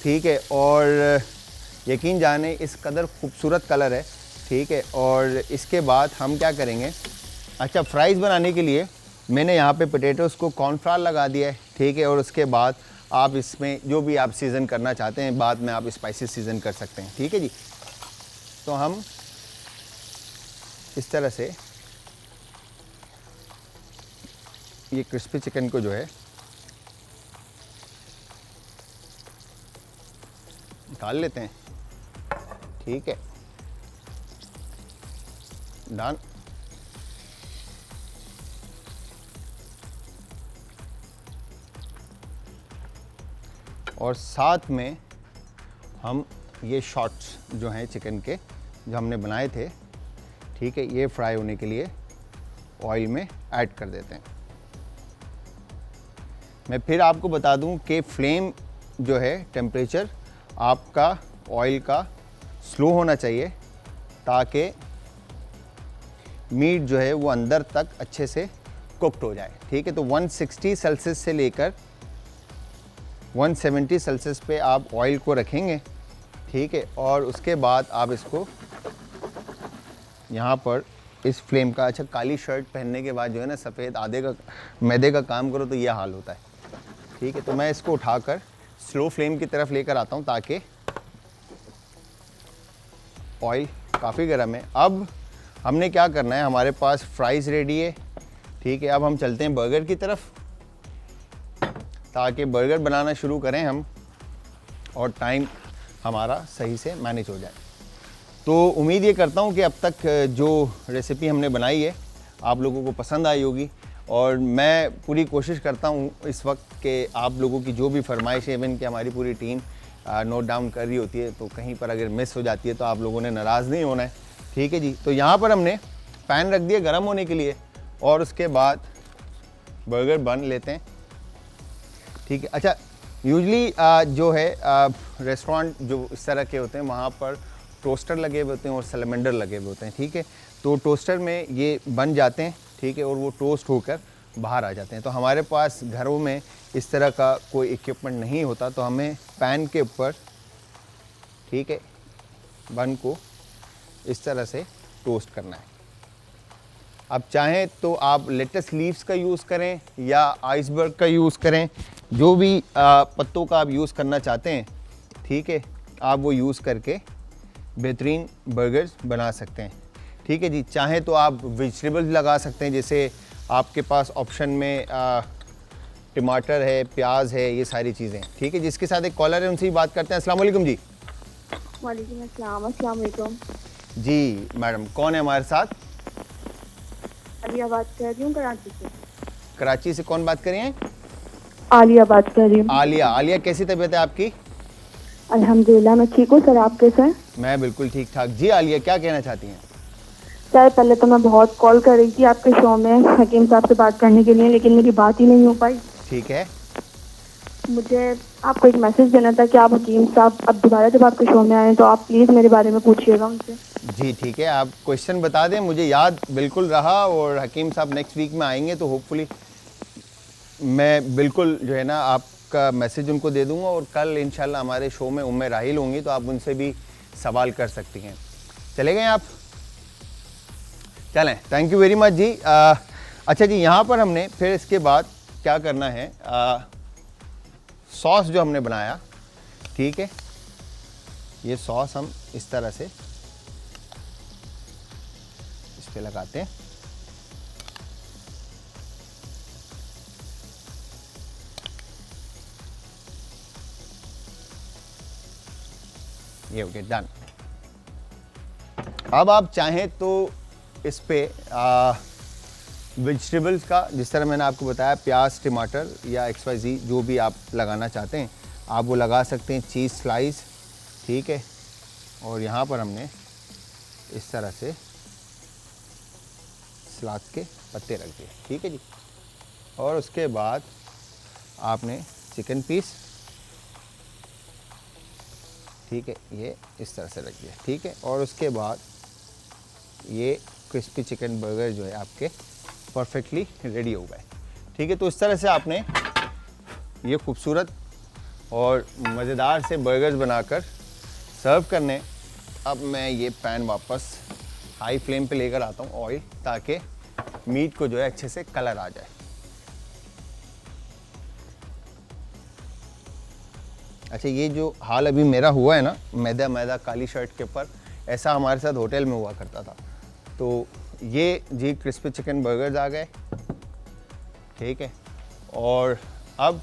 ठीक है, और यकीन जाने इस कदर खूबसूरत कलर है, ठीक है। और इसके बाद हम क्या करेंगे, अच्छा फ्राइज़ बनाने के लिए मैंने यहाँ पे पोटैटोज़ को कॉर्नफ्लावर लगा दिया है, ठीक है, और उसके बाद आप इसमें जो भी आप सीज़न करना चाहते हैं बाद में आप स्पाइसेस सीज़न कर सकते हैं, ठीक है जी। तो हम इस तरह से ये क्रिस्पी चिकन को जो है निकाल लेते हैं, ठीक है, डन। और साथ में हम ये शॉट्स जो हैं चिकन के जो हमने बनाए थे, ठीक है, ये फ्राई होने के लिए ऑयल में ऐड कर देते हैं। मैं फिर आपको बता दूं कि फ्लेम जो है टेम्परेचर आपका ऑयल का स्लो होना चाहिए ताकि मीट जो है वो अंदर तक अच्छे से कुक्ड हो जाए, ठीक है। तो 160 सेल्सियस से लेकर 170 सेल्सियस पे आप ऑयल को रखेंगे, ठीक है, और उसके बाद आप इसको यहाँ पर इस फ्लेम का, अच्छा काली शर्ट पहनने के बाद जो है ना सफ़ेद आधे का मैदे का काम करो तो ये हाल होता है, ठीक है। तो मैं इसको उठाकर स्लो फ्लेम की तरफ लेकर आता हूँ ताकि ऑयल काफ़ी गर्म है। अब हमने क्या करना है, हमारे पास फ्राइज़ रेडी है, ठीक है। अब हम चलते हैं बर्गर की तरफ ताकि बर्गर बनाना शुरू करें हम और टाइम हमारा सही से मैनेज हो जाए। तो उम्मीद ये करता हूँ कि अब तक जो रेसिपी हमने बनाई है आप लोगों को पसंद आई होगी, और मैं पूरी कोशिश करता हूँ इस वक्त कि आप लोगों की जो भी फरमाइश है, इवन कि हमारी पूरी टीम नोट डाउन कर रही होती है, तो कहीं पर अगर मिस हो जाती है तो आप लोगों ने नाराज़ नहीं होना है, ठीक है जी। तो यहाँ पर हमने पैन रख दिया गर्म होने के लिए और उसके बाद बर्गर बन लेते हैं, ठीक है। अच्छा यूजली जो है रेस्टोरेंट जो इस तरह के होते हैं वहाँ पर टोस्टर लगे हुए होते हैं और सैलेंडर लगे हुए होते हैं, ठीक है। तो टोस्टर में ये बन जाते हैं, ठीक है, और वो टोस्ट होकर बाहर आ जाते हैं। तो हमारे पास घरों में इस तरह का कोई इक्विपमेंट नहीं होता, तो हमें पैन के ऊपर, ठीक है, बन को इस तरह से टोस्ट करना है। अब चाहें तो आप लेटस लीव्स का यूज़ करें या आइसबर्ग का यूज़ करें, जो भी पत्तों का आप यूज़ करना चाहते हैं, ठीक है, आप वो यूज़ करके बेहतरीन बर्गर्स बना सकते हैं, ठीक है जी। चाहें तो आप वेजिटेबल्स लगा सकते हैं, जैसे आपके पास ऑप्शन में टमाटर है, प्याज है, ये सारी चीज़ें, ठीक है। जिसके साथ एक कॉलर है उनसे ही बात करते हैं। अस्सलाम वालेकुम जी। वालेकुम अस्सलाम, अस्सलाम वालेकुम जी मैडम, कौन है हमारे साथ? आलिया बात कर रही हूँ कराची से। कराची से कौन बात कर रही हैं? आलिया बात कर रही हूँ। आलिया। आलिया कैसी तबीयत है आपकी? अल्हम्दुलिल्लाह मैं ठीक हूँ सर, आप कैसे हैं? मैं बिल्कुल ठीक ठाक। जी आलिया, क्या कहना चाहती हैं? सर पहले तो मैं बहुत कॉल कर रही थी आपके शो में हकीम साहब से बात करने के लिए, लेकिन मेरी बात ही नहीं हो पाई। ठीक है। मुझे आपको एक मैसेज देना था कि आप हकीम साहब अब दोबारा जब आपके शो में आए तो आप प्लीज़ मेरे बारे में पूछिएगा उनसे। जी ठीक है, आप क्वेश्चन बता दें, मुझे याद बिल्कुल रहा, और हकीम साहब नेक्स्ट वीक में आएंगे तो होपफुली मैं बिल्कुल जो है ना आपका मैसेज उनको दे दूंगा, और कल इंशाल्लाह हमारे शो में उम्मे राहिल होंगी तो आप उनसे भी सवाल कर सकती हैं। चले गए आप? चलें, थैंक यू वेरी मच जी। अच्छा जी, यहाँ पर हमने फिर इसके बाद क्या करना है, सॉस जो हमने बनाया, ठीक है, ये सॉस हम इस तरह से इस पे लगाते हैं। ये हो गया डन। अब आप चाहें तो इस पे वेजिटेबल्स का, जिस तरह मैंने आपको बताया, प्याज, टमाटर या XYZ जो भी आप लगाना चाहते हैं आप वो लगा सकते हैं, चीज़ स्लाइस, ठीक है। और यहाँ पर हमने इस तरह से सलाद के पत्ते रख दिए, ठीक है जी। और उसके बाद आपने चिकन पीस, ठीक है, ये इस तरह से रख दिया, ठीक है। और उसके बाद ये क्रिस्पी चिकन बर्गर जो है आपके परफेक्टली रेडी हो गए, ठीक है। तो इस तरह से आपने ये खूबसूरत और मज़ेदार से बर्गर्स बनाकर सर्व करने। अब मैं ये पैन वापस हाई फ्लेम पे लेकर आता हूँ ऑयल, ताकि मीट को जो है अच्छे से कलर आ जाए। अच्छा, ये जो हाल अभी मेरा हुआ है ना, मैदा मैदा काली शर्ट के ऊपर, ऐसा हमारे साथ होटल में हुआ करता था। तो ये जी क्रिस्पी चिकन बर्गर्स आ गए, ठीक है। और अब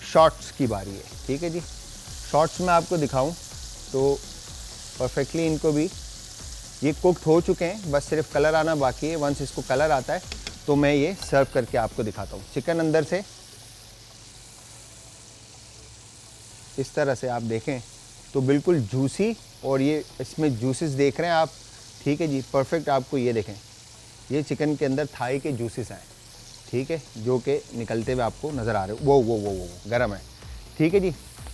शॉर्ट्स की बारी है, ठीक है जी। शॉर्ट्स में आपको दिखाऊं तो परफेक्टली इनको भी ये कुक्ड हो चुके हैं, बस सिर्फ कलर आना बाकी है। वंस इसको कलर आता है तो मैं ये सर्व करके आपको दिखाता हूँ। चिकन अंदर से इस तरह से आप देखें तो बिल्कुल जूसी, और ये इसमें जूसेस देख रहे हैं आप, ठीक है जी, परफेक्ट। आपको ये देखें, ये चिकन के अंदर थाई के जूसेस हैं, ठीक है, जो कि निकलते हुए आपको नज़र आ रहे हो। वो गरम है, ठीक है जी।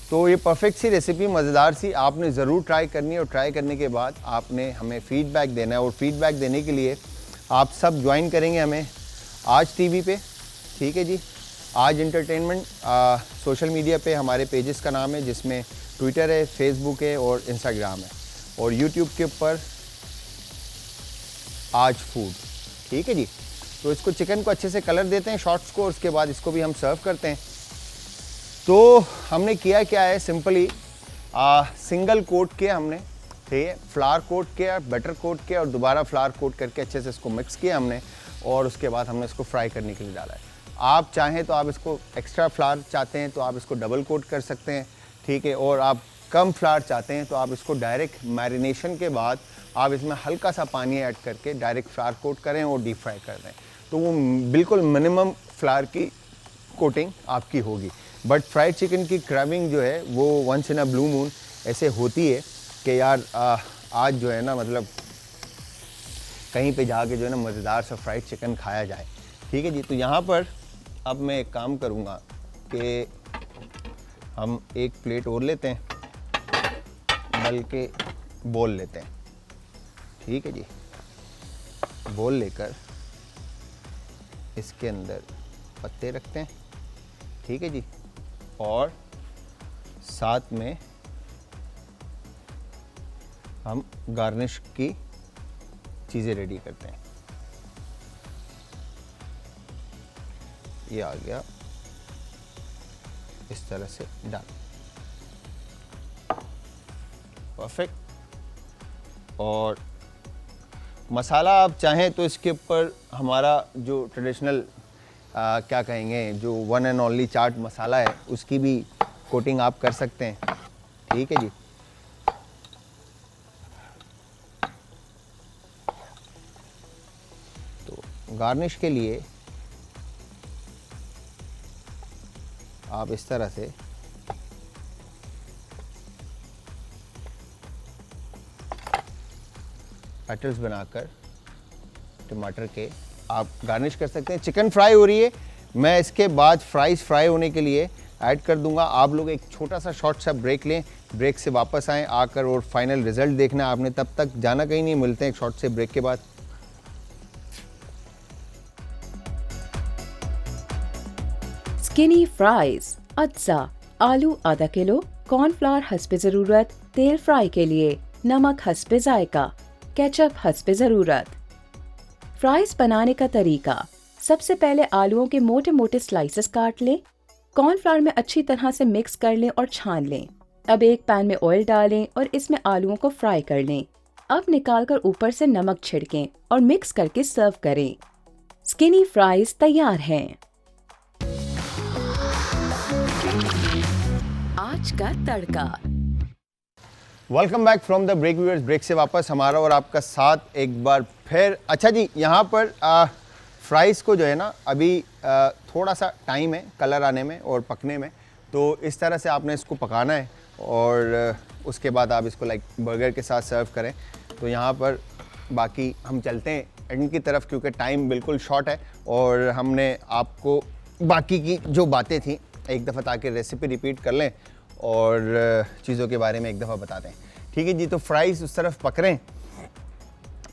तो ये परफेक्ट सी रेसिपी, मज़ेदार सी, आपने ज़रूर ट्राई करनी है। और ट्राई करने के बाद आपने हमें फ़ीडबैक देना है। और फीडबैक देने के लिए आप सब ज्वाइन करेंगे हमें आज टीवी पे, ठीक है जी। आज इंटरटेनमेंट सोशल मीडिया पे हमारे पेजेस का नाम है, जिसमें ट्विटर है, फेसबुक है और इंस्टाग्राम है, और यूट्यूब के ऊपर आज फूड, ठीक है जी। तो इसको चिकन को अच्छे से कलर देते हैं शॉर्ट्स को, और उसके बाद इसको भी हम सर्व करते हैं। तो हमने किया क्या है, सिंपली सिंगल कोट किया हमने, ठीक है, फ्लावर कोट किया, बटर कोट किया, और दोबारा फ्लावर कोट करके अच्छे से इसको मिक्स किया हमने। और उसके बाद हमने इसको फ्राई करने के लिए डाला है। आप चाहें तो आप इसको एक्स्ट्रा फ्लावर चाहते हैं तो आप इसको डबल कोट कर सकते हैं, ठीक है। और आप कम फ्लावर चाहते हैं तो आप इसको डायरेक्ट मैरिनेशन के बाद आप इसमें हल्का सा पानी ऐड करके डायरेक्ट फ्लावर कोट करें और डीप फ्राई कर दें, तो वो बिल्कुल मिनिमम फ्लावर की कोटिंग आपकी होगी। बट फ्राइड चिकन की क्रैविंग जो है वो once in a blue moon ऐसे होती है कि यार आज जो है ना, मतलब कहीं पे जाके जो है ना मज़ेदार सा फ्राइड चिकन खाया जाए, ठीक है जी। तो यहाँ पर अब मैं एक काम करूँगा कि हम एक प्लेट और लेते हैं, बल्कि बोल लेते हैं, ठीक है जी। बोल लेकर इसके अंदर पत्ते रखते हैं, ठीक है जी। और साथ में हम गार्निश की चीज़ें रेडी करते हैं। ये आ गया इस तरह से डन, परफेक्ट। और मसाला आप चाहें तो इसके ऊपर हमारा जो ट्रेडिशनल क्या कहेंगे, जो one and only chaat masala है, उसकी भी कोटिंग आप कर सकते हैं, ठीक है जी। तो गार्निश के लिए आप इस तरह से पेटल्स बनाकर टमाटर के आप गार्निश कर सकते हैं। चिकन फ्राई हो रही है, मैं इसके बाद फ्राइज़ फ्राई होने के लिए ऐड कर दूंगा। आप लोग एक छोटा सा शॉर्ट सा ब्रेक लें, ब्रेक से वापस आएँ आकर और फाइनल रिजल्ट देखना आपने, तब तक जाना कहीं नहीं, मिलते हैं एक शॉर्ट से ब्रेक के बाद। स्किनी फ्राइज अज्जा, आलू आधा किलो, कॉर्नफ्लावर हस्बे ज़रूरत, तेल फ्राई के लिए, नमक हस्बे जायका, केचप हस्बे ज़रूरत। फ्राइज बनाने का तरीका, सबसे पहले आलूओं के मोटे मोटे स्लाइसेस काट लें, कॉर्नफ्लावर में अच्छी तरह से मिक्स कर लें और छान लें। अब एक पैन में ऑयल डालें और इसमें आलूओं को फ्राई कर लें। अब निकालकर ऊपर से नमक छिड़कें और मिक्स करके सर्व करें। स्किनी फ्राइज तैयार हैं। आज का तड़का। Welcome back from the break viewers. Break से वापस हमारा और आपका साथ एक बार फिर। अच्छा जी, यहाँ पर फ्राइज़ को जो है ना अभी थोड़ा सा टाइम है कलर आने में और पकने में, तो इस तरह से आपने इसको पकाना है और उसके बाद आप इसको लाइक बर्गर के साथ सर्व करें। तो यहाँ पर बाकी हम चलते हैं एंड की तरफ क्योंकि टाइम बिल्कुल शॉर्ट है और हमने आपको बाकी की जो बातें थी एक दफ़ा ताकि रेसिपी रिपीट कर लें और चीज़ों के बारे में एक दफ़ा बताते हैं। ठीक है जी, तो फ्राइज़ उस तरफ पक रहे हैं।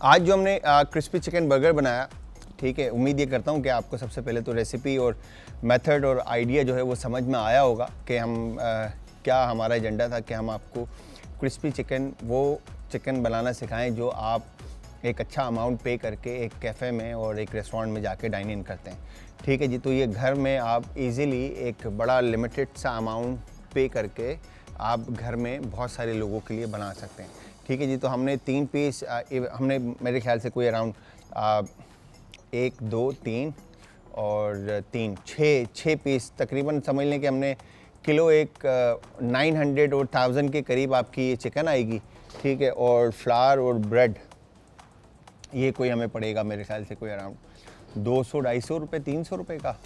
आज जो हमने क्रिस्पी चिकन बर्गर बनाया, ठीक है, उम्मीद ये करता हूँ कि आपको सबसे पहले तो रेसिपी और मेथड और आइडिया जो है वो समझ में आया होगा कि हम क्या हमारा एजेंडा था कि हम आपको क्रिस्पी चिकन वो चिकन बनाना सिखाएं जो आप एक अच्छा अमाउंट पे करके एक कैफ़े में और एक रेस्टोरेंट में जाके डाइन इन करते हैं। ठीक है जी, तो ये घर में आप इजीली एक बड़ा लिमिटेड सा अमाउंट पे करके आप घर में बहुत सारे लोगों के लिए बना सकते हैं। ठीक है जी, तो हमने 3 पीस हमने मेरे ख्याल से कोई अराउंड 1 2 3 और 3 6 पीस तकरीबन समझ लें कि हमने किलो एक 900 और 1000 के करीब आपकी ये चिकन आएगी। ठीक है, और फ्लावर और ब्रेड ये कोई हमें पड़ेगा मेरे ख्याल से कोई अराउंड 200-250 रुपये 300 रुपये का।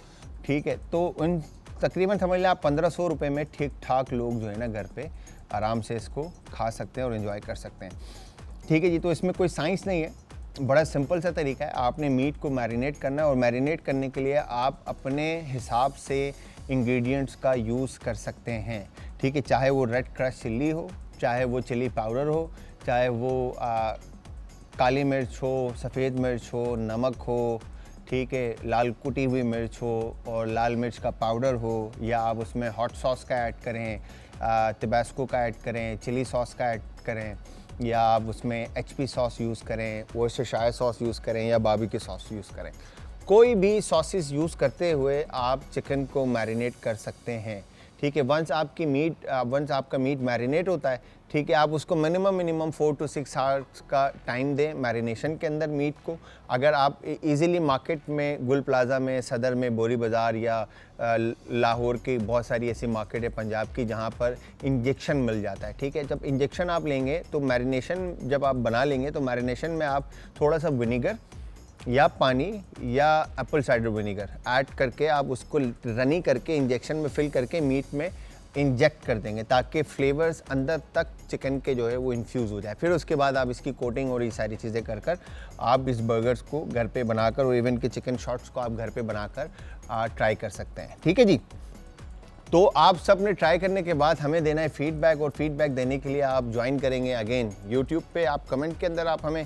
ठीक है, तो उन तकरीबन समझ लें आप 1500 रुपये में ठीक ठाक लोग जो है ना घर पे आराम से इसको खा सकते हैं और एंजॉय कर सकते हैं। ठीक है जी, तो इसमें कोई साइंस नहीं है, बड़ा सिंपल सा तरीका है। आपने मीट को मैरिनेट करना है और मैरिनेट करने के लिए आप अपने हिसाब से इंग्रेडिएंट्स का यूज़ कर सकते हैं। ठीक है, चाहे वो रेड क्रश चिल्ली हो, चाहे वो चिली पाउडर हो, चाहे वो काली मिर्च हो, सफ़ेद मिर्च हो, नमक हो, ठीक है, लाल कुटी हुई मिर्च हो और लाल मिर्च का पाउडर हो, या आप उसमें हॉट सॉस का ऐड करें, टबास्को का ऐड करें, चिली सॉस का ऐड करें, या आप उसमें HP सॉस यूज़ करें, वॉर्सेस्टायर सॉस यूज़ करें या बारबेक्यू सॉस यूज़ करें। कोई भी सॉसेस यूज़ करते हुए आप चिकन को मैरिनेट कर सकते हैं। ठीक है, वंस आपका मीट मैरिनेट होता है, ठीक है, आप उसको मिनिमम 4 to 6 आवर्स का टाइम दें मैरिनेशन के अंदर मीट को। अगर आप इजीली मार्केट में गुल प्लाजा में, सदर में, बोरी बाज़ार या लाहौर की बहुत सारी ऐसी मार्केट है पंजाब की जहाँ पर इंजेक्शन मिल जाता है। ठीक है, जब इंजेक्शन आप लेंगे तो मैरिनेशन जब आप बना लेंगे तो मैरिनेशन में आप थोड़ा सा विनीगर या पानी या एप्पल साइडर विनीगर ऐड करके आप उसको रनी करके इंजेक्शन में फिल करके मीट में इंजेक्ट कर देंगे ताकि फ्लेवर्स अंदर तक चिकन के जो है वो इन्फ्यूज़ हो जाए। फिर उसके बाद आप इसकी कोटिंग और ये सारी चीज़ें कर आप इस बर्गर्स को घर पे बनाकर और इवन के चिकन शॉट्स को आप घर पे बनाकर ट्राई कर सकते हैं। ठीक है जी, तो आप सब ने ट्राई करने के बाद हमें देना है फीडबैक और फीडबैक देने के लिए आप ज्वाइन करेंगे अगेन यूट्यूब पे। आप कमेंट के अंदर आप हमें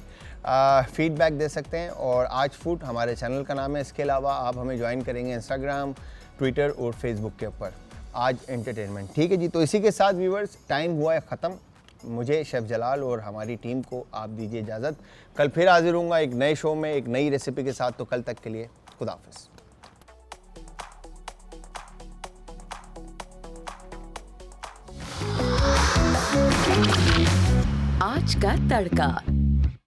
फीडबैक दे सकते हैं और आज फूड हमारे चैनल का नाम है। इसके अलावा आप हमें ज्वाइन करेंगे इंस्टाग्राम, ट्विटर और फेसबुक के ऊपर आज एंटरटेनमेंट। ठीक है जी, तो इसी के साथ व्यूवर्स टाइम हुआ है ख़त्म। मुझे शेफ़ जलाल और हमारी टीम को आप दीजिए इजाज़त। कल फिर हाजिर होऊंगा एक नए शो में एक नई रेसिपी के साथ। तो कल तक के लिए खुदा हाफ़िज़। आज का तड़का।